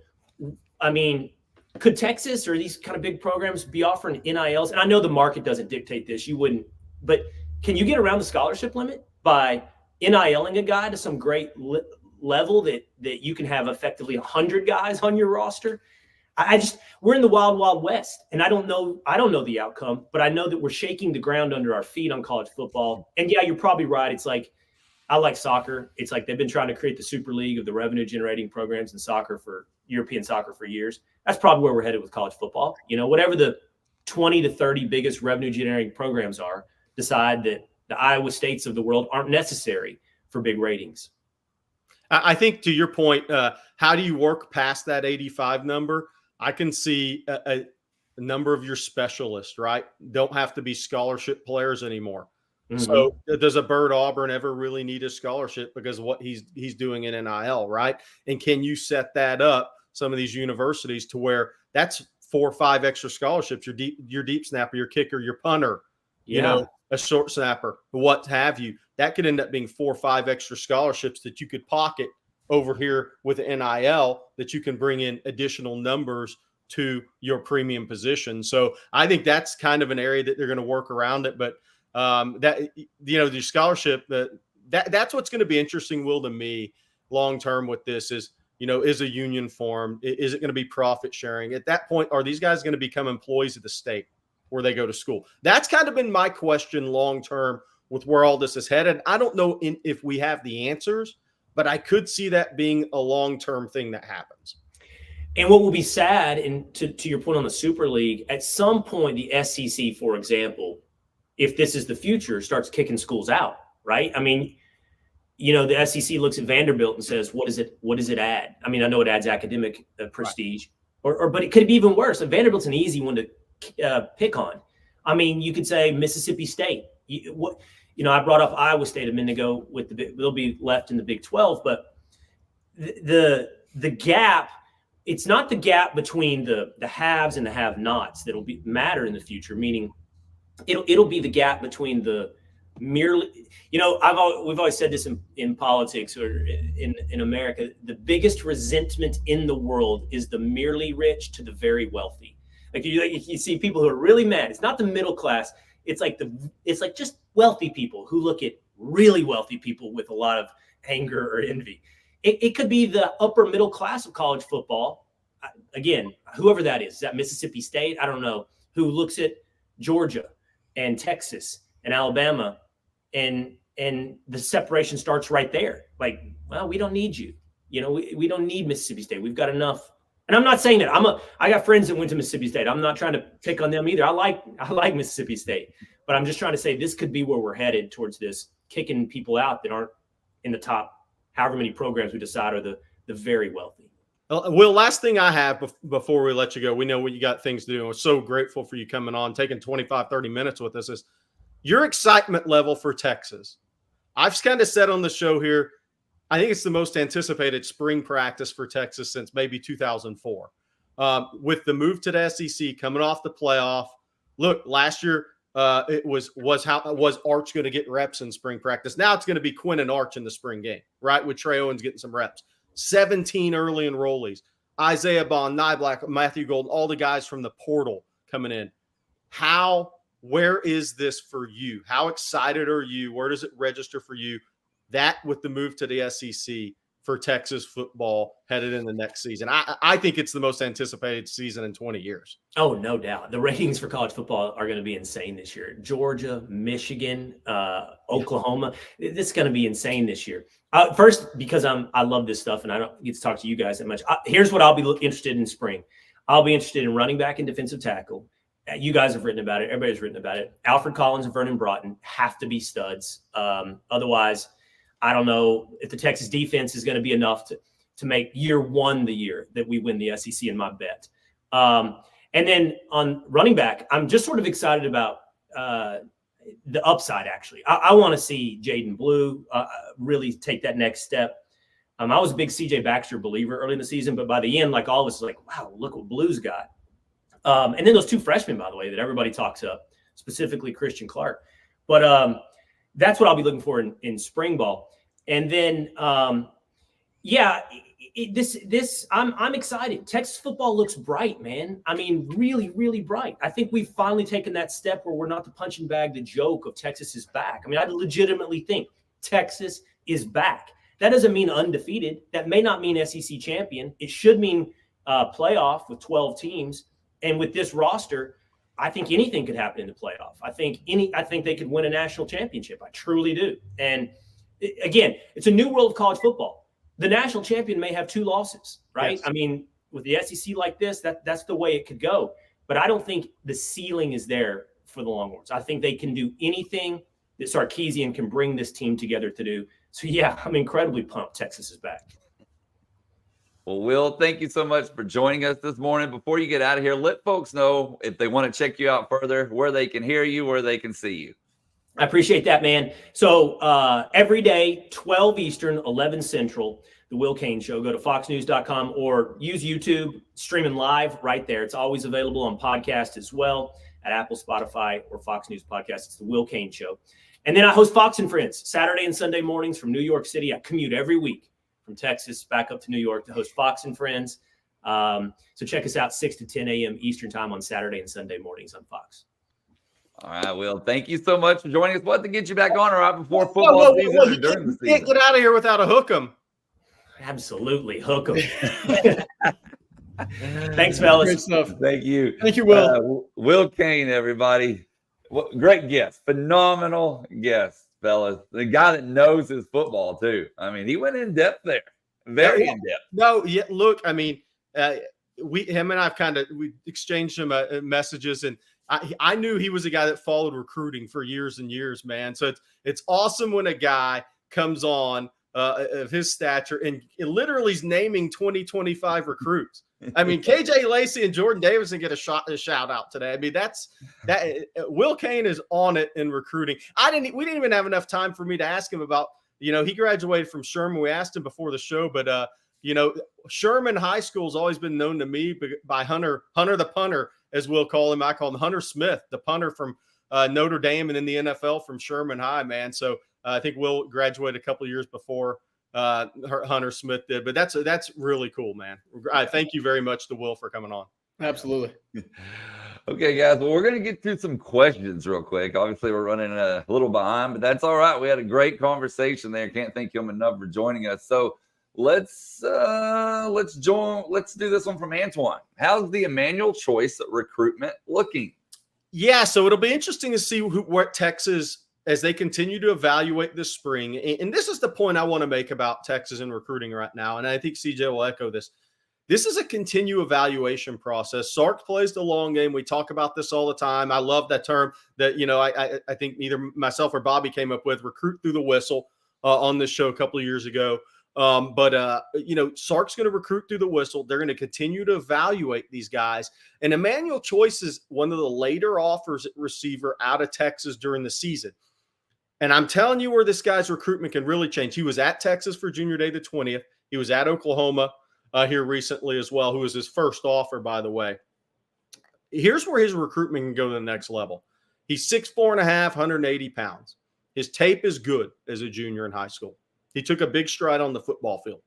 could Texas or these kind of big programs be offering NILs? And I know the market doesn't dictate this. You wouldn't, but can you get around the scholarship limit by NILing a guy to some great level that you can have effectively 100 guys on your roster? We're in the wild, wild west, and I don't know the outcome, but I know that we're shaking the ground under our feet on college football. And yeah, you're probably right. It's like, I like soccer. It's like they've been trying to create the super league of the revenue generating programs in soccer for European soccer for years. That's probably where we're headed with college football. Whatever the 20 to 30 biggest revenue generating programs are, decide that the Iowa States of the world aren't necessary for big ratings. I think to your point, how do you work past that 85 number? I can see a number of your specialists, right? Don't have to be scholarship players anymore. Mm-hmm. So does a Bird Auburn ever really need a scholarship because of what he's doing in NIL, right? And can you set that up, some of these universities, to where that's 4 or 5 extra scholarships, your deep snapper, your kicker, your punter, a short snapper, what have you. That could end up being 4 or 5 extra scholarships that you could pocket over here with NIL that you can bring in additional numbers to your premium position. So I think that's kind of an area that they're going to work around it. But the scholarship, that's what's going to be interesting, Will, to me long term with this is, is a union formed? Is it going to be profit sharing? At that point, are these guys going to become employees of the state where they go to school? That's kind of been my question long term with where all this is headed. I don't know if we have the answers, but I could see that being a long-term thing that happens. And what will be sad, and to your point on the Super League, at some point, the SEC, for example, if this is the future, starts kicking schools out, right? The SEC looks at Vanderbilt and says, what does it add? I know it adds academic prestige, right. But it could be even worse. And Vanderbilt's an easy one to pick on. You could say Mississippi State. I brought up Iowa State a minute ago they'll be left in the Big 12, but the gap, it's not the gap between the haves and the have-nots that'll matter in the future, meaning it'll be the gap between the merely, we've always said this in politics or in America, the biggest resentment in the world is the merely rich to the very wealthy. Like you see people who are really mad. It's not the middle class. It's like just wealthy people who look at really wealthy people with a lot of anger or envy. It could be the upper middle class of college football. Again, whoever that is that Mississippi State, I don't know, who looks at Georgia and Texas and Alabama, and the separation starts right there. Like, well, we don't need you. We don't need Mississippi State. We've got enough. And I'm not saying that I got friends that went to Mississippi State. I'm not trying to pick on them either. I like Mississippi State, but I'm just trying to say this could be where we're headed towards this, kicking people out that aren't in the top, however many programs we decide are the very wealthy. Will, last thing I have before we let you go, we know what you got things to do. And we're so grateful for you coming on, taking 25, 30 minutes with us, is your excitement level for Texas. I've kind of said on the show here, I think it's the most anticipated spring practice for Texas since maybe 2004. With the move to the SEC, coming off the playoff. Look, last year it was Arch going to get reps in spring practice. Now it's going to be Quinn and Arch in the spring game, right? With Trey Owens getting some reps. 17 early enrollees. Isaiah Bond, Nyblack, Matthew Golden, all the guys from the portal coming in. Where is this for you? How excited are you? Where does it register for you? That with the move to the SEC for Texas football headed in the next season. I think it's the most anticipated season in 20 years. Oh, no doubt. The ratings for college football are going to be insane this year. Georgia, Michigan, Oklahoma. This is going to be insane this year. First, because I love this stuff and I don't get to talk to you guys that much. Here's what I'll be interested in spring. I'll be interested in running back and defensive tackle. You guys have written about it. Everybody's written about it. Alfred Collins and Vernon Broughton have to be studs. Otherwise, I don't know if the Texas defense is going to be enough to make year one the year that we win the SEC, in my bet. And then on running back, I'm just sort of excited about the upside, actually. I want to see Jaden Blue really take that next step. I was a big C.J. Baxter believer early in the season, but by the end, like all of us was like, wow, look what Blue's got. And then those two freshmen, by the way, that everybody talks up, specifically Christian Clark. But that's what I'll be looking for in spring ball. And then, I'm excited. Texas football looks bright, man. I mean, really, really bright. I think we've finally taken that step where we're not the punching bag, the joke of Texas is back. I mean, I legitimately think Texas is back. That doesn't mean undefeated. That may not mean SEC champion. It should mean playoff with 12 teams. And with this roster, I think anything could happen in the playoff. I think they could win a national championship. I truly do. And again, it's a new world of college football. The national champion may have 2 losses, right? Yes. I mean, with the SEC like this, that's the way it could go. But I don't think the ceiling is there for the Longhorns. I think they can do anything that Sarkisian can bring this team together to do. So, yeah, I'm incredibly pumped Texas is back. Well, Will, thank you so much for joining us this morning. Before you get out of here, let folks know if they want to check you out further, where they can hear you, where they can see you. I appreciate that, man. So every day, 12 Eastern, 11 Central, the Will Cain Show. Go to foxnews.com or use YouTube, streaming live right there. It's always available on podcast as well at Apple, Spotify, or Fox News Podcast. It's the Will Cain Show. And then I host Fox and Friends Saturday and Sunday mornings from New York City. I commute every week from Texas back up to New York to host Fox and Friends. So check us out 6 to 10 a.m. Eastern time on Saturday and Sunday mornings on Fox. All right, Will, thank you so much for joining us. What to get you back on right before football season or during the season? Can't get out of here without a hook 'em. Absolutely, hook 'em. Thanks, fellas. Great stuff. Thank you. Thank you, Will. Will Cain, everybody. Great guest. Phenomenal guest, fellas. The guy that knows his football, too. I mean, he went in depth there. Very in depth. No, yeah, look, I mean, him and I we exchanged some messages, and I knew he was a guy that followed recruiting for years and years, man. So it's awesome when a guy comes on of his stature and it literally is naming 2025 recruits. I mean, KJ Lacey and Jordan Davison get a shout out today. I mean, that Will Cain is on it in recruiting. We didn't even have enough time for me to ask him about, he graduated from Sherman. We asked him before the show, but Sherman High School has always been known to me by Hunter the punter, as we'll call him. I call him Hunter Smith, the punter from Notre Dame and in the NFL from Sherman High, man. So I think Will graduated a couple of years before Hunter Smith did. But that's really cool, man. Thank you very much to Will for coming on. Absolutely. Okay, guys. Well, we're going to get through some questions real quick. Obviously, we're running a little behind, but that's all right. We had a great conversation there. Can't thank him enough for joining us. So let's do this one from Antoine. How's the Emmanuel Choice recruitment looking? Yeah, so it'll be interesting to see what Texas, as they continue to evaluate this spring. And this is the point I want to make about Texas and recruiting right now. And I think CJ will echo this. This is a continued evaluation process. Sark plays the long game. We talk about this all the time. I love that term that, I think either myself or Bobby came up with, recruit through the whistle, on this show a couple of years ago. Sark's going to recruit through the whistle. They're going to continue to evaluate these guys. And Emmanuel Choice is one of the later offers at receiver out of Texas during the season. And I'm telling you where this guy's recruitment can really change. He was at Texas for Junior Day the 20th. He was at Oklahoma here recently as well, who was his first offer, by the way. Here's where his recruitment can go to the next level. He's 6'4.5", 180 pounds. His tape is good as a junior in high school. He took a big stride on the football field.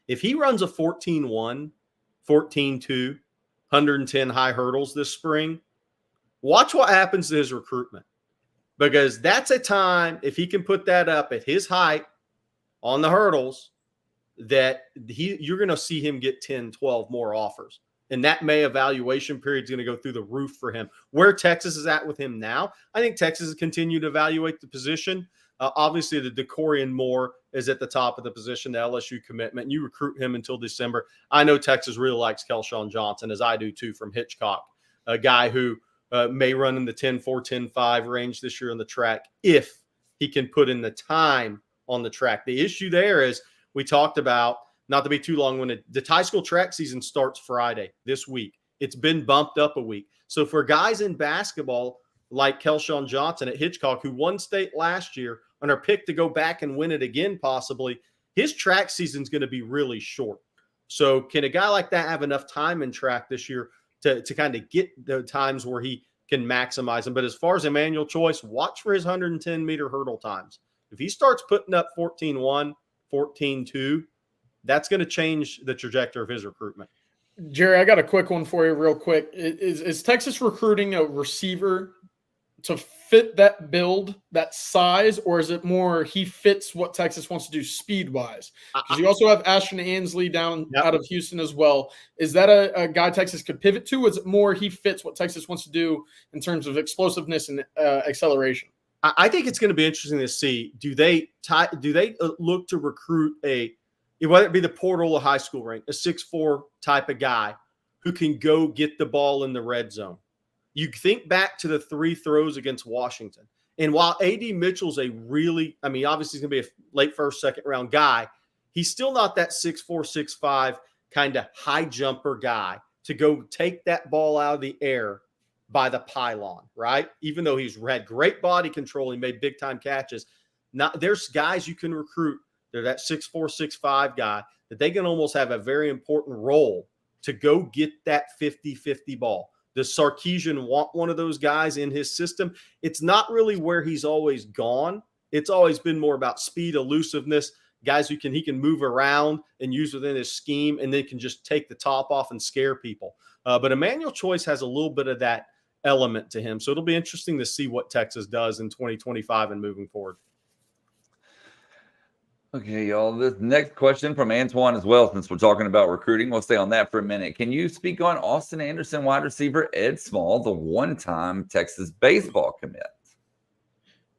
If he runs a 14-1, 14-2, 110 high hurdles this spring, watch what happens to his recruitment. Because that's a time, if he can put that up at his height on the hurdles, that you're going to see him get 10, 12 more offers. And that May evaluation period is going to go through the roof for him. Where Texas is at with him now, I think Texas has continued to evaluate the position. Obviously, the DeCorian Moore is at the top of the position, the LSU commitment. You recruit him until December. I know Texas really likes Kelshawn Johnson, as I do too, from Hitchcock, a guy who may run in the 10-4, 10-5 range this year on the track if he can put in the time on the track. The issue there is we talked about, not to be too long-winded, the high school track season starts Friday this week. It's been bumped up a week. So for guys in basketball like Kelshawn Johnson at Hitchcock, who won state last year and are picked to go back and win it again possibly, his track season is going to be really short. So can a guy like that have enough time in track this year to kind of get the times where he can maximize them? But as far as Emmanuel Choice, watch for his 110-meter hurdle times. If he starts putting up 14-1, 14-2, that's going to change the trajectory of his recruitment. Jerry, I got a quick one for you real quick. Is Texas recruiting a receiver to fit that build, that size, or is it more he fits what Texas wants to do speed-wise? Because you also have Ashton Ansley down out of Houston as well. Is that a guy Texas could pivot to? Or is it more he fits what Texas wants to do in terms of explosiveness and acceleration? I think it's going to be interesting to see. Do they look to recruit whether it be the portal or high school rank, a 6'4" type of guy who can go get the ball in the red zone? You think back to the 3 throws against Washington. And while A.D. Mitchell's obviously he's going to be a late first, second round guy, he's still not that 6'4", 6'5" kind of high jumper guy to go take that ball out of the air by the pylon, right? Even though he's had great body control, he made big time catches. Now, there's guys you can recruit. They're that 6'4", 6'5" guy that they can almost have a very important role to go get that 50-50 ball. Does Sarkisian want one of those guys in his system? It's not really where he's always gone. It's always been more about speed, elusiveness, guys he can move around and use within his scheme, and then can just take the top off and scare people. But Emmanuel Choice has a little bit of that element to him. So it'll be interesting to see what Texas does in 2025 and moving forward. Okay, y'all. This next question from Antoine as well, since we're talking about recruiting. We'll stay on that for a minute. Can you speak on Austin Anderson wide receiver Ed Small, the one-time Texas baseball commit?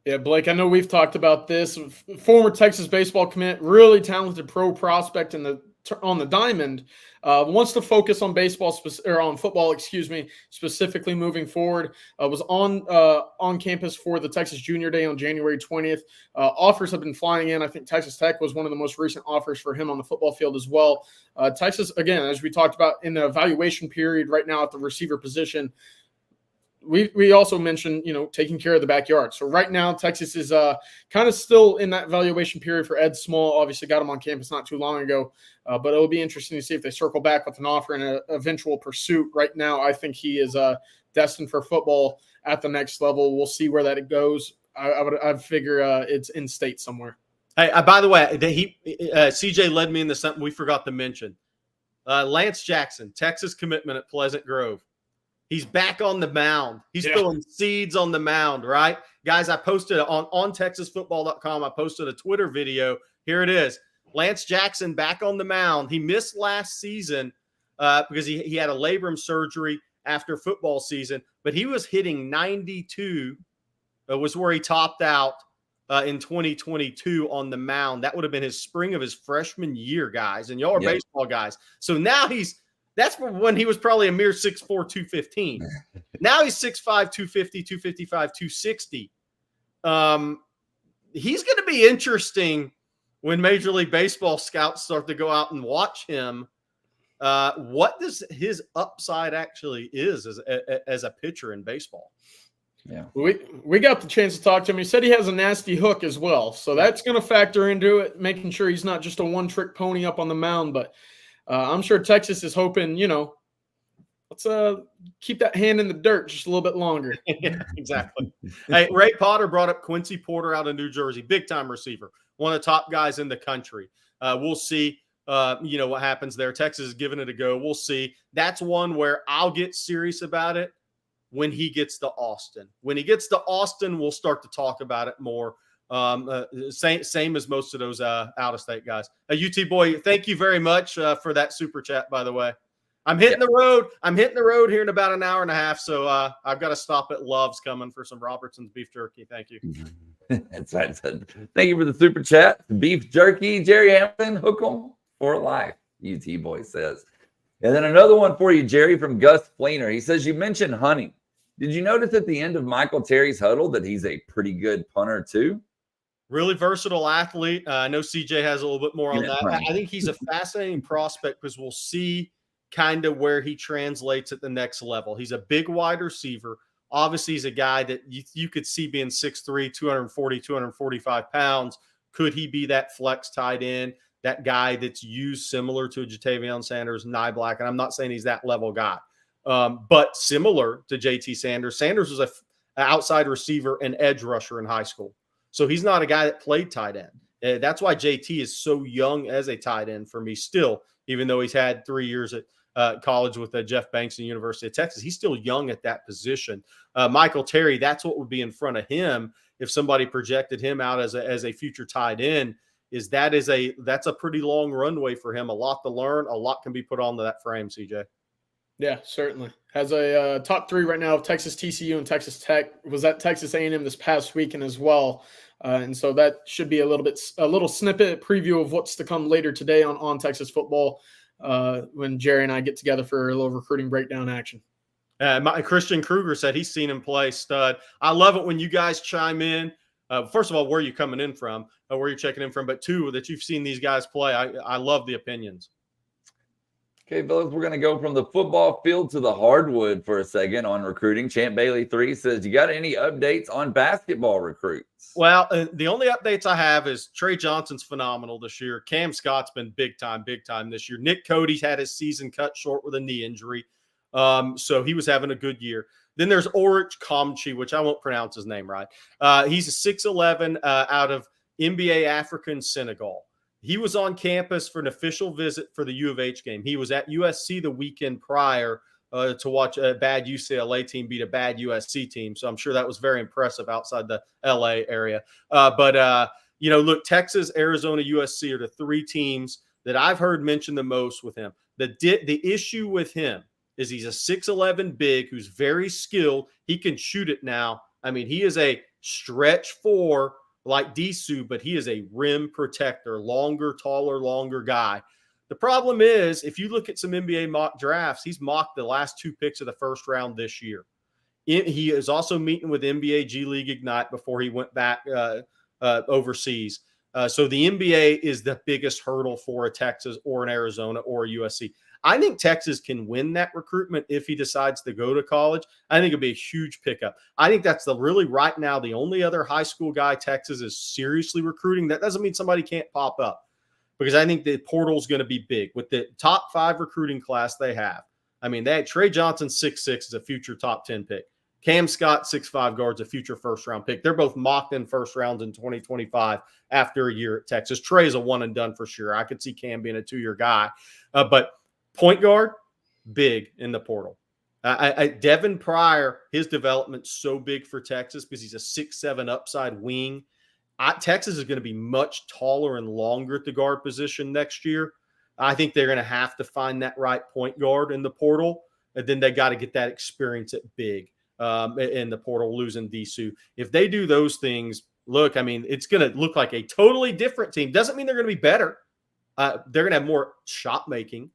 Yeah, Blake, I know we've talked about this. Former Texas baseball commit, really talented pro prospect on the diamond, wants to focus on football, specifically moving forward. Was on campus for the Texas Junior Day on January 20th. Offers have been flying in. I think Texas Tech was one of the most recent offers for him on the football field as well. Texas, again, as we talked about, in the evaluation period right now at the receiver position. we also mentioned, taking care of the backyard. So right now, Texas is kind of still in that evaluation period for Ed Small. Obviously got him on campus not too long ago, but it'll be interesting to see if they circle back with an offer and an eventual pursuit. Right now, I think he is destined for football at the next level. We'll see where that goes. I'd figure it's in state somewhere. Hey, by the way, CJ led me into something we forgot to mention. Lance Jackson, Texas commitment at Pleasant Grove. He's back on the mound. He's throwing seeds on the mound, right? Guys, I posted on TexasFootball.com. I posted a Twitter video. Here it is. Lance Jackson back on the mound. He missed last season because he had a labrum surgery after football season, but he was hitting 92 was where he topped out in 2022 on the mound. That would have been his spring of his freshman year, guys. And y'all are baseball guys. So now that's when he was probably a mere 6'4", 215. Now he's 6'5", 250, 255, 260. He's going to be interesting when Major League Baseball scouts start to go out and watch him. What does his upside actually is as a pitcher in baseball? Yeah, we got the chance to talk to him. He said he has a nasty hook as well, so that's going to factor into it, making sure he's not just a one-trick pony up on the mound. But I'm sure Texas is hoping, let's keep that hand in the dirt just a little bit longer. Yeah, exactly. Hey, Ray Potter brought up Quincy Porter out of New Jersey, big-time receiver, one of the top guys in the country. We'll see. What happens there. Texas is giving it a go. We'll see. That's one where I'll get serious about it when he gets to Austin. When he gets to Austin, we'll start to talk about it more. Same as most of those out-of-state guys. UT boy, thank you very much for that super chat, by the way. I'm hitting the road. I'm hitting the road here in about an hour and a half, so I've got to stop at Love's coming for some Robertson's beef jerky. Thank you. That's right. Thank you for the super chat. Beef jerky, Jerry Hampton, hook 'em for life, UT boy says. And then another one for you, Jerry, from Gus Fleener. He says, you mentioned hunting. Did you notice at the end of Michael Terry's huddle that he's a pretty good punter too? Really versatile athlete. I know CJ has a little bit more on that. Right. I think he's a fascinating prospect because we'll see kind of where he translates at the next level. He's a big wide receiver. Obviously, he's a guy that you could see being 6'3", 240, 245 pounds. Could he be that flex tight end, that guy that's used similar to Jatavion Sanders, Nye Black? And I'm not saying he's that level guy. But similar to JT Sanders. Sanders was an outside receiver and edge rusher in high school. So he's not a guy that played tight end. That's why JT is so young as a tight end for me still, even though he's had 3 years at college with Jeff Banks and University of Texas. He's still young at that position. Michael Terry, that's what would be in front of him if somebody projected him out as a future tight end. That's a pretty long runway for him. A lot to learn. A lot can be put onto that frame, CJ. Yeah, certainly. Has a top 3 right now of Texas, TCU, and Texas Tech. Was at Texas A&M this past weekend as well. And so that should be a little snippet preview of what's to come later today on Texas football when Jerry and I get together for a little recruiting breakdown action. Christian Kruger said he's seen him play, stud. I love it when you guys chime in. First of all, where you're coming in from, where you're checking in from, but 2, that you've seen these guys play. I love the opinions. Okay, fellas, we're going to go from the football field to the hardwood for a second on recruiting. Champ Bailey 3 says, you got any updates on basketball recruits? Well, the only updates I have is Trey Johnson's phenomenal this year. Cam Scott's been big time this year. Nick Cody's had his season cut short with a knee injury. So he was having a good year. Then there's Orich Kamchi, which I won't pronounce his name right. He's a 6'11" out of NBA African Senegal. He was on campus for an official visit for the U of H game. He was at USC the weekend prior to watch a bad UCLA team beat a bad USC team. So I'm sure that was very impressive outside the LA area. Look, Texas, Arizona, USC are the 3 teams that I've heard mentioned the most with him. The issue with him is he's a 6'11" big who's very skilled. He can shoot it now. I mean, he is a stretch 4 like Disu, but he is a rim protector, longer guy. The problem is, if you look at some NBA mock drafts, he's mocked the last 2 picks of the first round this year. He is also meeting with NBA G League Ignite before he went back overseas. So the NBA is the biggest hurdle for a Texas or an Arizona or a USC. I think Texas can win that recruitment if he decides to go to college. I think it'd be a huge pickup. I think that's really right now the only other high school guy Texas is seriously recruiting. That doesn't mean somebody can't pop up, because I think the portal is going to be big with the top 5 recruiting class they have. I mean, they had Trey Johnson, 6'6", is a future top 10 pick. Cam Scott, 6'5", guards, a future first-round pick. They're both mocked in first rounds in 2025 after a year at Texas. Trey's a one and done for sure. I could see Cam being a 2-year guy. But point guard, big in the portal. Devin Pryor, his development's so big for Texas because he's a 6'7" upside wing. Texas is going to be much taller and longer at the guard position next year. I think they're going to have to find that right point guard in the portal, and then they got to get that experience at big in the portal, losing Disu. If they do those things, look, I mean, it's going to look like a totally different team. Doesn't mean they're going to be better. They're going to have more shot making,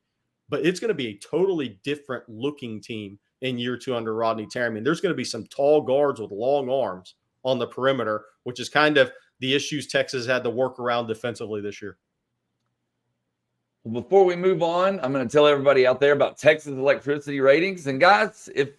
but it's going to be a totally different looking team in year 2 under Rodney Terry. I mean, there's going to be some tall guards with long arms on the perimeter, which is kind of the issues Texas had to work around defensively this year. Before we move on, I'm going to tell everybody out there about Texas electricity ratings. And guys, if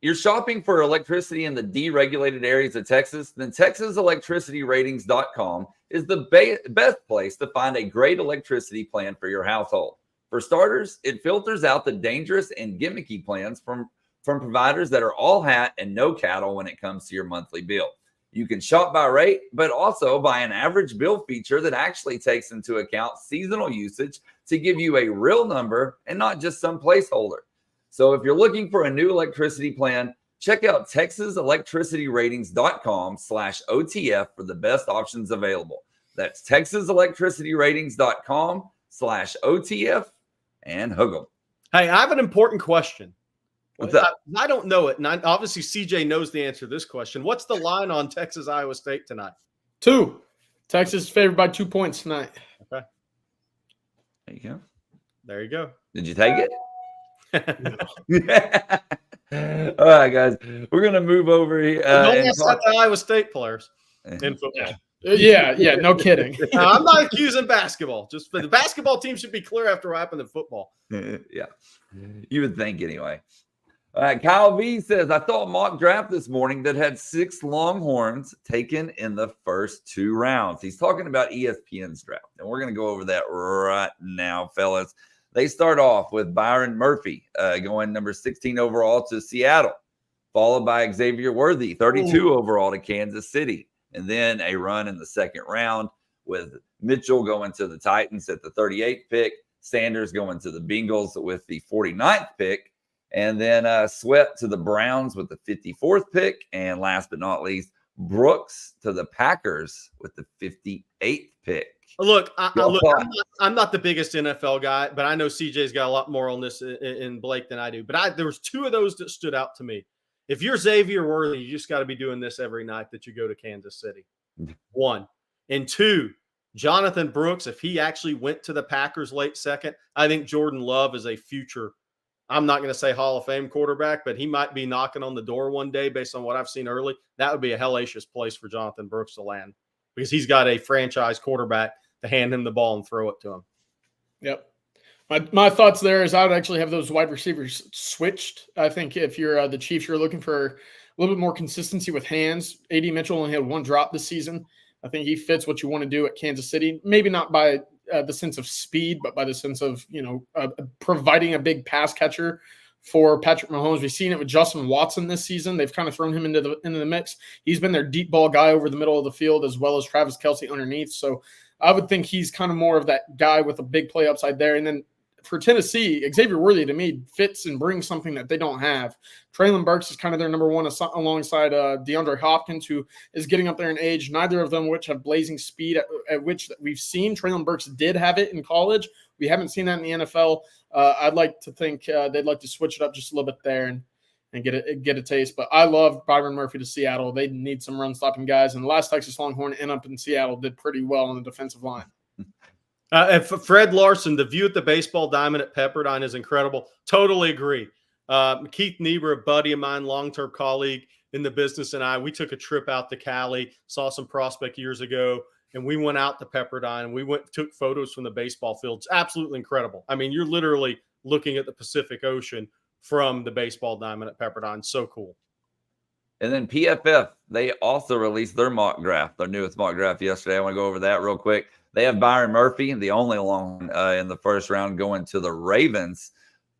you're shopping for electricity in the deregulated areas of Texas, then TexasElectricityRatings.com is the best place to find a great electricity plan for your household. For starters, it filters out the dangerous and gimmicky plans from providers that are all hat and no cattle when it comes to your monthly bill. You can shop by rate, but also by an average bill feature that actually takes into account seasonal usage to give you a real number and not just some placeholder. So if you're looking for a new electricity plan, check out TexasElectricityRatings.com/OTF for the best options available. That's TexasElectricityRatings.com/OTF and hook 'em. Hey, I have an important question. What's up? I don't know it, and obviously CJ knows the answer to this question. What's the line on Texas Iowa State tonight? 2. Texas is favored by 2 points tonight. Okay. There you go. There you go. Did you take it? All right, guys. We're going to move over here. Don't mess up the Iowa State players in football. Yeah, no kidding. I'm not accusing basketball. Just the basketball team should be clear after what happened in football. Yeah. You would think anyway. All right, Kyle V says, I thought mock draft this morning that had 6 Longhorns taken in the first 2 rounds. He's talking about ESPN's draft, and we're going to go over that right now, fellas. They start off with Byron Murphy going number 16 overall to Seattle, followed by Xavier Worthy, 32 overall to Kansas City, and then a run in the second round with Mitchell going to the Titans at the 38th pick, Sanders going to the Bengals with the 49th pick, and then Sweat to the Browns with the 54th pick. And last but not least, Brooks to the Packers with the 58th pick. Look, I'm not the biggest NFL guy, but I know CJ's got a lot more on this in Blake than I do. But there was 2 of those that stood out to me. If you're Xavier Worthy, you just got to be doing this every night that you go to Kansas City. 1. And 2, Jonathan Brooks, if he actually went to the Packers late second, I think Jordan Love is a future, I'm not going to say Hall of Fame quarterback, but he might be knocking on the door one day based on what I've seen early. That would be a hellacious place for Jonathan Brooks to land because he's got a franchise quarterback to hand him the ball and throw it to him. Yep. My thoughts there is I would actually have those wide receivers switched. I think if you're the Chiefs, you're looking for a little bit more consistency with hands. AD Mitchell only had 1 drop this season. I think he fits what you want to do at Kansas City. Maybe not by the sense of speed, but by the sense of, providing a big pass catcher for Patrick Mahomes. We've seen it with Justin Watson this season. They've kind of thrown him into the mix. He's been their deep ball guy over the middle of the field as well as Travis Kelce underneath. So I would think he's kind of more of that guy with a big play upside there. And then for Tennessee, Xavier Worthy to me fits and brings something that they don't have. Traylon Burks is kind of their number 1 alongside DeAndre Hopkins, who is getting up there in age. Neither of them which have blazing speed at which we've seen. Traylon Burks did have it in college. We haven't seen that in the NFL. I'd like to think they'd like to switch it up just a little bit there and get a taste. But I love Byron Murphy to Seattle. They need some run-stopping guys. And the last Texas Longhorn end up in Seattle did pretty well on the defensive line. And for Fred Larson, the view at the baseball diamond at Pepperdine is incredible. Totally agree. Keith Niebuhr, a buddy of mine, long-term colleague in the business, and we took a trip out to Cali, saw some prospect years ago, and we went out to Pepperdine and we took photos from the baseball fields. Absolutely incredible. I mean, you're literally looking at the Pacific Ocean from the baseball diamond at Pepperdine. So cool. And then PFF, they also released their mock draft, their newest mock draft yesterday. I want to go over that real quick. They have Byron Murphy, the only Longhorn in the first round, going to the Ravens.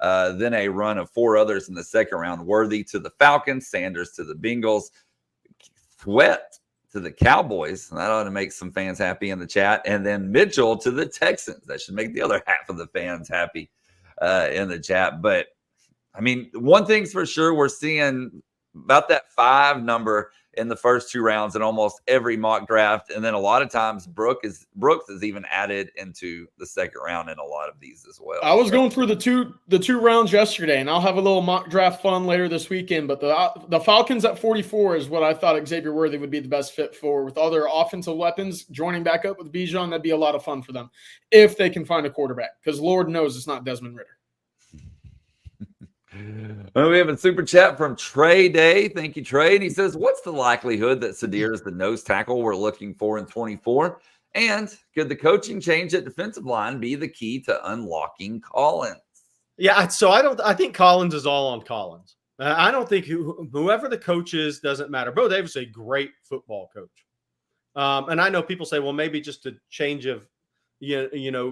Then a run of 4 others in the second round. Worthy to the Falcons, Sanders to the Bengals, Sweat to the Cowboys. That ought to make some fans happy in the chat. And then Mitchell to the Texans. That should make the other half of the fans happy in the chat. But, I mean, one thing's for sure, we're seeing about that 5 number in the first 2 rounds in almost every mock draft. And then a lot of times Brooks is even added into the second round in a lot of these as well. I was going through the two rounds yesterday, and I'll have a little mock draft fun later this weekend. But the Falcons at 44 is what I thought Xavier Worthy would be the best fit for. With all their offensive weapons joining back up with Bijan, that'd be a lot of fun for them if they can find a quarterback, because Lord knows it's not Desmond Ridder. Well, we have a super chat from Trey Day. Thank you, Trey. And he says, what's the likelihood that Sydir is the nose tackle we're looking for in 24? And could the coaching change at defensive line be the key to unlocking Collins? Yeah, so I think Collins is all on Collins. I don't think whoever the coach is doesn't matter. Bo Davis is a great football coach. And I know people say, well, maybe just a change of,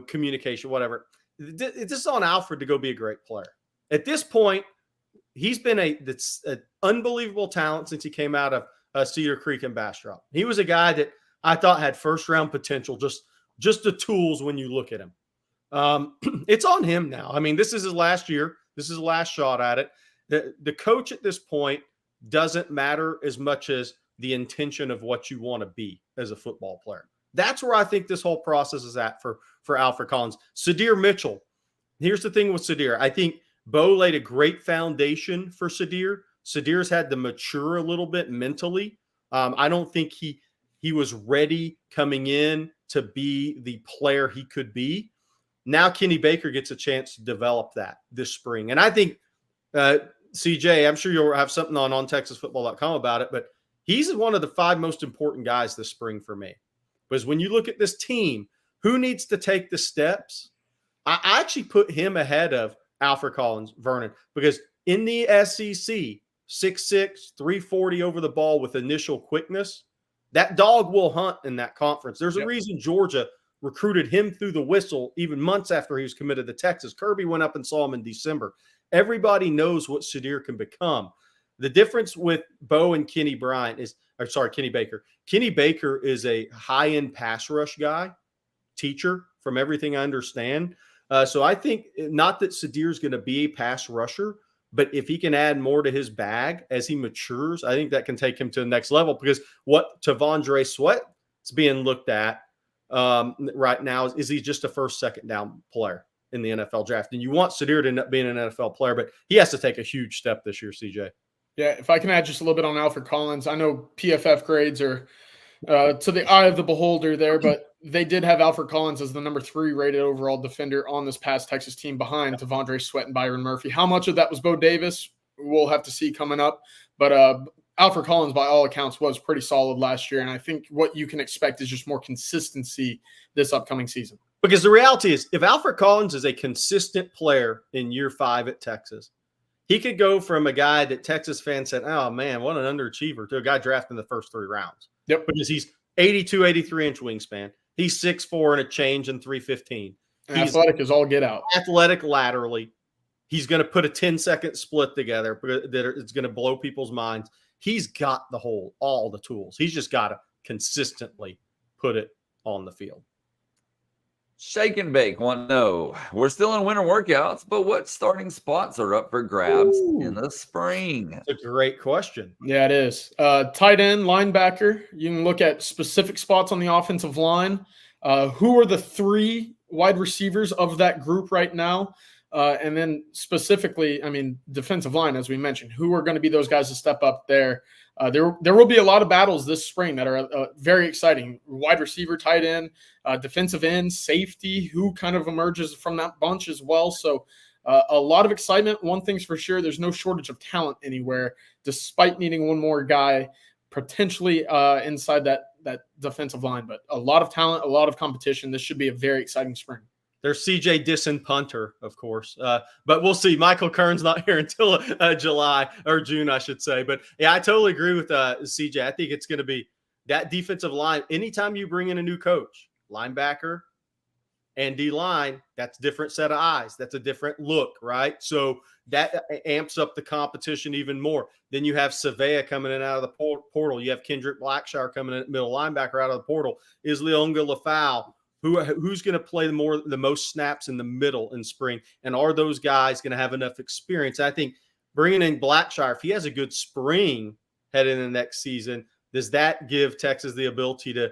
communication, whatever. This is on Alfred to go be a great player. At this point, he's been an unbelievable talent since he came out of Cedar Creek and Bastrop. He was a guy that I thought had first-round potential, just the tools when you look at him. It's on him now. I mean, this is his last year. This is his last shot at it. The coach at this point doesn't matter as much as the intention of what you want to be as a football player. That's where I think this whole process is at for Alfred Collins. Sydir Mitchell. Here's the thing with Sydir. I think Bo laid a great foundation for Sydir. Sydir's had to mature a little bit mentally. I don't think he was ready coming in to be the player he could be. Now Kenny Baker gets a chance to develop that this spring. And I think, CJ, I'm sure you'll have something on TexasFootball.com about it, but he's one of the 5 most important guys this spring for me. Because when you look at this team, who needs to take the steps? I actually put him ahead of Alfred Collins, Vernon, because in the SEC, 6'6", 340 over the ball with initial quickness, that dog will hunt in that conference. There's a reason Georgia recruited him through the whistle even months after he was committed to Texas. Kirby went up and saw him in December. Everybody knows what Sydir can become. The difference with Bo and Kenny Baker. Kenny Baker is a high-end pass rush guy, teacher, from everything I understand. So I think not that Sydir is going to be a pass rusher, but if he can add more to his bag as he matures, I think that can take him to the next level, because what Tavondre Sweat is being looked at right now is he just a first, second down player in the NFL draft. And you want Sydir to end up being an NFL player, but he has to take a huge step this year, CJ. Yeah, if I can add just a little bit on Alfred Collins, I know PFF grades are to the eye of the beholder there, but they did have Alfred Collins as the number 3 rated overall defender on this past Texas team behind Tavondre Sweat and Byron Murphy. How much of that was Bo Davis? We'll have to see coming up. But Alfred Collins, by all accounts, was pretty solid last year. And I think what you can expect is just more consistency this upcoming season. Because the reality is, if Alfred Collins is a consistent player in year 5 at Texas, he could go from a guy that Texas fans said, oh, man, what an underachiever, to a guy drafted in the first 3 rounds. Yep. Because he's 82, 83-inch wingspan. He's 6'4" and a change and 315. He's athletic as all get out. Athletic laterally. He's going to put a 10-second split together that it's going to blow people's minds. He's got all the tools. He's just got to consistently put it on the field. Shake and Bake want to know, we're still in winter workouts, but what starting spots are up for grabs in the spring? That's a great question. Yeah, it is. Tight end, linebacker. You can look at specific spots on the offensive line. Who are the 3 wide receivers of that group right now? And then specifically, defensive line, as we mentioned, who are going to be those guys to step up there? There will be a lot of battles this spring that are very exciting. Wide receiver, tight end, defensive end, safety, who kind of emerges from that bunch as well. So a lot of excitement. One thing's for sure, there's no shortage of talent anywhere, despite needing one more guy potentially inside that defensive line. But a lot of talent, a lot of competition. This should be a very exciting spring. There's CJ Disson Punter, of course. But we'll see. Michael Kern's not here until July or June, I should say. But, yeah, I totally agree with CJ. I think it's going to be that defensive line. Anytime you bring in a new coach, linebacker and D-line, that's a different set of eyes. That's a different look, right? So that amps up the competition even more. Then you have Savea coming in out of the portal. You have Kendrick Blackshire coming in at middle linebacker out of the portal. Is Leonga Lafau? Who's going to play the most snaps in the middle in spring? And are those guys going to have enough experience? I think bringing in Blackshire, if he has a good spring heading into next season, does that give Texas the ability to,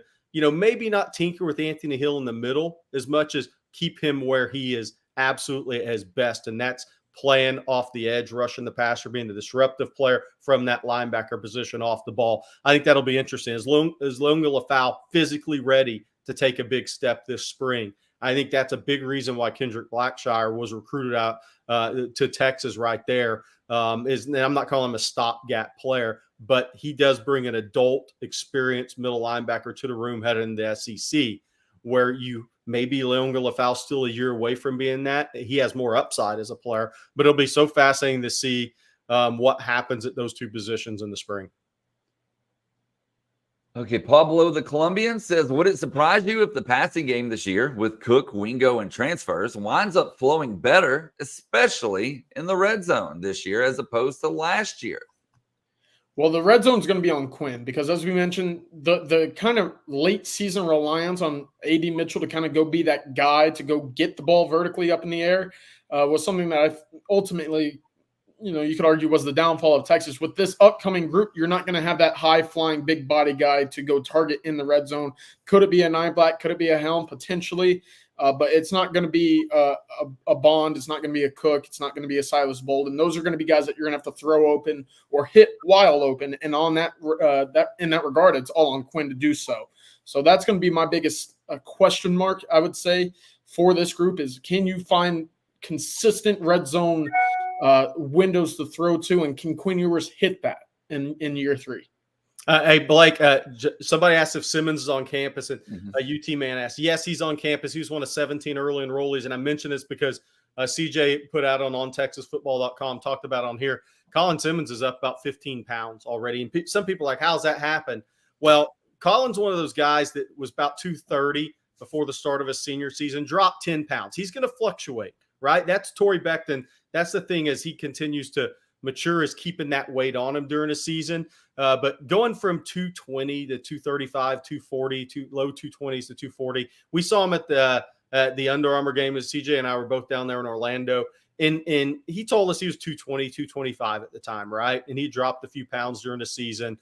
maybe not tinker with Anthony Hill in the middle as much as keep him where he is absolutely at his best? And that's playing off the edge, rushing the passer, being the disruptive player from that linebacker position off the ball. I think that'll be interesting. Is Longa Lafau physically ready to take a big step this spring? I think that's a big reason why Kendrick Blackshire was recruited out to Texas right there. And I'm not calling him a stopgap player, but he does bring an adult, experienced middle linebacker to the room headed into the SEC, where you maybe Leonga Lafau still a year away from being that. He has more upside as a player, but it'll be so fascinating to see what happens at those two positions in the spring. Okay, Pablo the Colombian says, would it surprise you if the passing game this year with Cook, Wingo, and transfers winds up flowing better, especially in the red zone this year as opposed to last year? Well, the red zone is going to be on Quinn because, as we mentioned, the kind of late season reliance on A.D. Mitchell to kind of go be that guy to go get the ball vertically up in the air was something that I ultimately – you could argue was the downfall of Texas. With this upcoming group, you're not going to have that high-flying, big-body guy to go target in the red zone. Could it be a Nine Black? Could it be a Helm? Potentially. But it's not going to be a Bond. It's not going to be a Cook. It's not going to be a Silas Bolden. Those are going to be guys that you're going to have to throw open or hit while open. And on in that regard, it's all on Quinn to do so. So that's going to be my biggest question mark, I would say, for this group is, can you find consistent red zone windows to throw to, and can Quinn Ewers hit that in year 3? Hey, Blake, somebody asked if Simmons is on campus, and a UT man asked, yes, he's on campus. He was one of 17 early enrollees, and I mentioned this because CJ put out on OnTexasFootball.com, talked about on here, Colin Simmons is up about 15 pounds already, and some people are like, how's that happen? Well, Colin's one of those guys that was about 230 before the start of his senior season, dropped 10 pounds. He's going to fluctuate, right? That's Torrey Becton. That's the thing as he continues to mature, is keeping that weight on him during a season. But going from 220 to 235, 240, to low 220s to 240. We saw him at the Under Armour game as CJ and I were both down there in Orlando. And he told us he was 220, 225 at the time, right? And he dropped a few pounds during the season.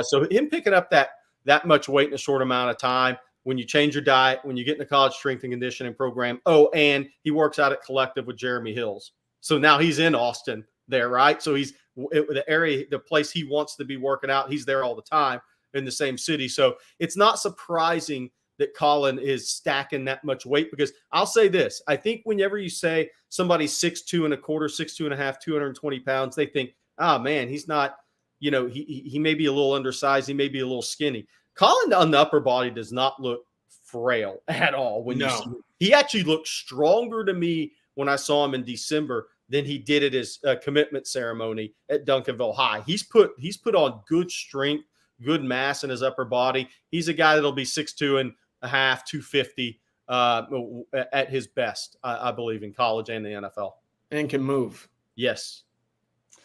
So him picking up that much weight in a short amount of time, when you change your diet, when you get in the college strength and conditioning program. Oh, and he works out at Collective with Jeremy Hills. So now he's in Austin there, right? So he's the place he wants to be working out. He's there all the time in the same city. So it's not surprising that Colin is stacking that much weight, because I'll say this. I think whenever you say somebody's 6'2 and a quarter, 6'2 and a half, 220 pounds, they think, oh man, he's not, he may be a little undersized. He may be a little skinny. Colin on the upper body does not look frail at all. You see him. He actually looked stronger to me when I saw him in December than he did at his commitment ceremony at Duncanville High. He's put on good strength, good mass in his upper body. He's a guy that'll be 6'2 and a half, 250 at his best, I believe, in college and the NFL. And can move. Yes.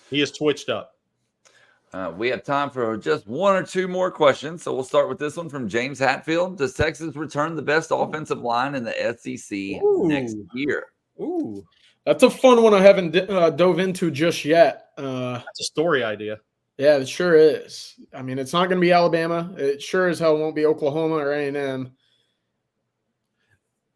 He is twitched up. We have time for just one or two more questions. So we'll start with this one from James Hatfield. Does Texas return the best offensive line in the SEC next year? Ooh, that's a fun one I haven't dove into just yet. That's a story idea. Yeah, it sure is. I mean, it's not going to be Alabama. It sure as hell won't be Oklahoma or A&M.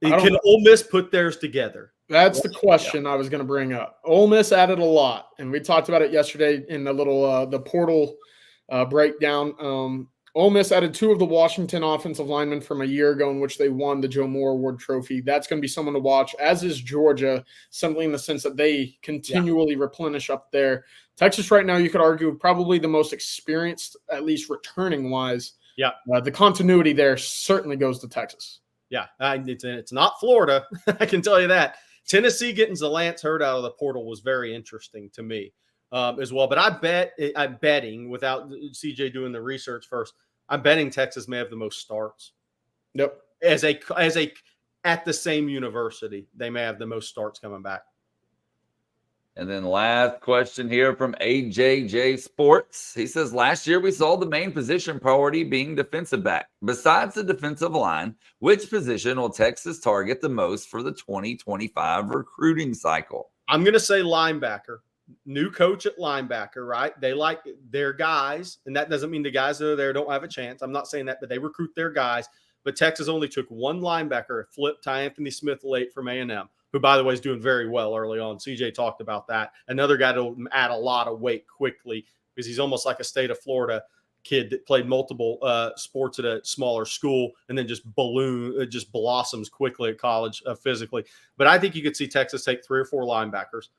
Can Ole Miss put theirs together? That's the question I was going to bring up. Ole Miss added a lot, and we talked about it yesterday in the little the portal breakdown. Ole Miss added 2 of the Washington offensive linemen from a year ago in which they won the Joe Moore Award trophy. That's going to be someone to watch, as is Georgia, simply in the sense that they continually replenish up there. Texas right now, you could argue, probably the most experienced, at least returning-wise, Yeah. The continuity there certainly goes to Texas. Yeah, it's not Florida. I can tell you that. Tennessee getting Zalance Hurd out of the portal was very interesting to me as well. But I'm betting without CJ doing the research first. I'm betting Texas may have the most starts. Yep. At the same university, they may have the most starts coming back. And then last question here from AJJ Sports. He says, last year we saw the main position priority being defensive back. Besides the defensive line, which position will Texas target the most for the 2025 recruiting cycle? I'm going to say linebacker. New coach at linebacker, right? They like their guys, and that doesn't mean the guys that are there don't have a chance. I'm not saying that, but they recruit their guys. But Texas only took one linebacker, flipped Ty Anthony Smith late from A&M. Who, by the way, is doing very well early on. CJ talked about that. Another guy to add a lot of weight quickly because he's almost like a state of Florida kid that played multiple sports at a smaller school and then just blossoms quickly at college physically. But I think you could see Texas take 3 or 4 linebackers,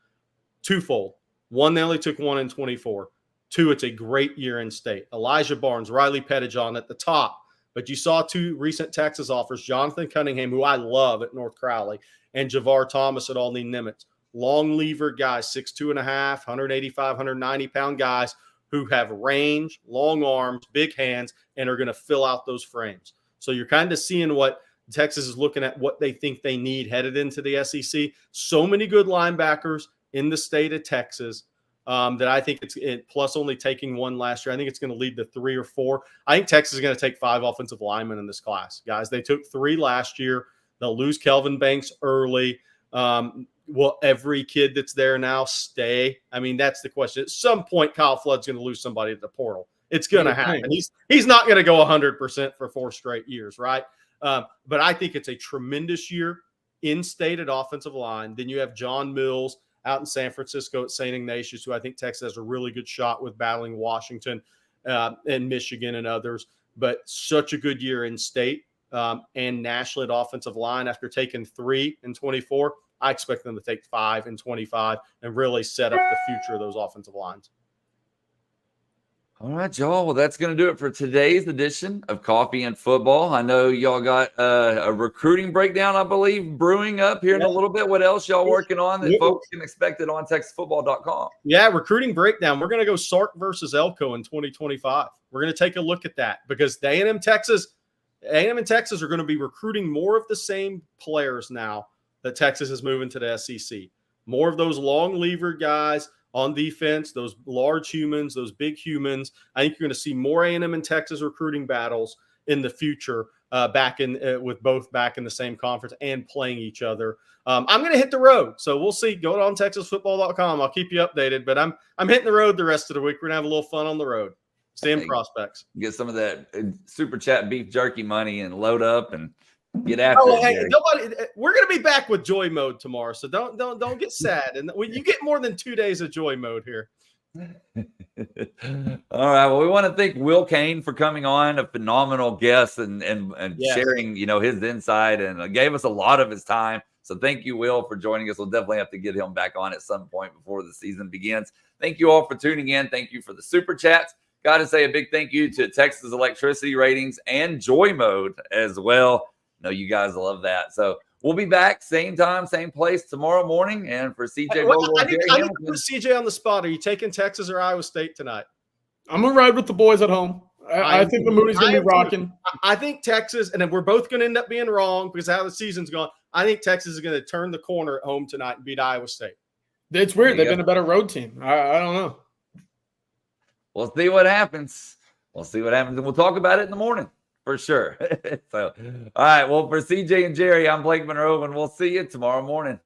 twofold. One, they only took one in 24. 2, it's a great year in state. Elijah Barnes, Riley Pettijohn at the top. But you saw 2 recent Texas offers, Jonathan Cunningham, who I love at North Crowley, and Javar Thomas at Aldine Nimitz. Long lever guys, 6'2.5", 185, 190-pound guys who have range, long arms, big hands, and are going to fill out those frames. So you're kind of seeing what Texas is looking at, what they think they need headed into the SEC. So many good linebackers in the state of Texas that I think plus only taking one last year. I think it's going to lead to 3 or 4. I think Texas is going to take 5 offensive linemen in this class. Guys, they took 3 last year. They'll lose Kelvin Banks early. Will every kid that's there now stay? I mean, that's the question. At some point, Kyle Flood's going to lose somebody at the portal. It's going to happen. He's not going to go 100% for 4 straight years, right? But I think it's a tremendous year in-state at offensive line. Then you have John Mills out in San Francisco at St. Ignatius, who I think Texas has a really good shot with battling Washington and Michigan and others. But such a good year in state. And nationally at offensive line after taking 3 in 24, I expect them to take 5 in 25 and really set up the future of those offensive lines. All right, y'all. Well, that's going to do it for today's edition of Coffee and Football. I know y'all got a recruiting breakdown, I believe, brewing up here in a little bit. What else y'all working on that folks can expect it on TexasFootball.com? Yeah, recruiting breakdown. We're going to go Sark versus Elko in 2025. We're going to take a look at that because A&M and Texas are going to be recruiting more of the same players now that Texas is moving to the SEC. More of those long lever guys on defense, those large humans, those big humans. I think you're going to see more A&M and Texas recruiting battles in the future with both back in the same conference and playing each other. I'm going to hit the road, so we'll see. Go on TexasFootball.com. I'll keep you updated, but I'm hitting the road the rest of the week. We're going to have a little fun on the road. Same prospects. Get some of that super chat beef jerky money and load up and get after it. Hey, we're going to be back with joy mode tomorrow, so don't get sad. And you get more than 2 days of joy mode here. All right. Well, we want to thank Will Cain for coming on, a phenomenal guest and sharing, his insight and gave us a lot of his time. So thank you, Will, for joining us. We'll definitely have to get him back on at some point before the season begins. Thank you all for tuning in. Thank you for the super chats. Got to say a big thank you to Texas Electricity Ratings and Joy Mode as well. I know you guys love that. So we'll be back same time, same place tomorrow morning. And for CJ Vogel and Jerry Hamilton, put CJ on the spot. Are you taking Texas or Iowa State tonight? I'm going to ride with the boys at home. I think the Mooney's going to be rocking. I think Texas, and then we're both going to end up being wrong because how the season's gone. I think Texas is going to turn the corner at home tonight and beat Iowa State. It's weird. They've been a better road team. I don't know. We'll see what happens. And we'll talk about it in the morning for sure. So, all right. Well, for CJ and Jerry, I'm Blake Monroe, and we'll see you tomorrow morning.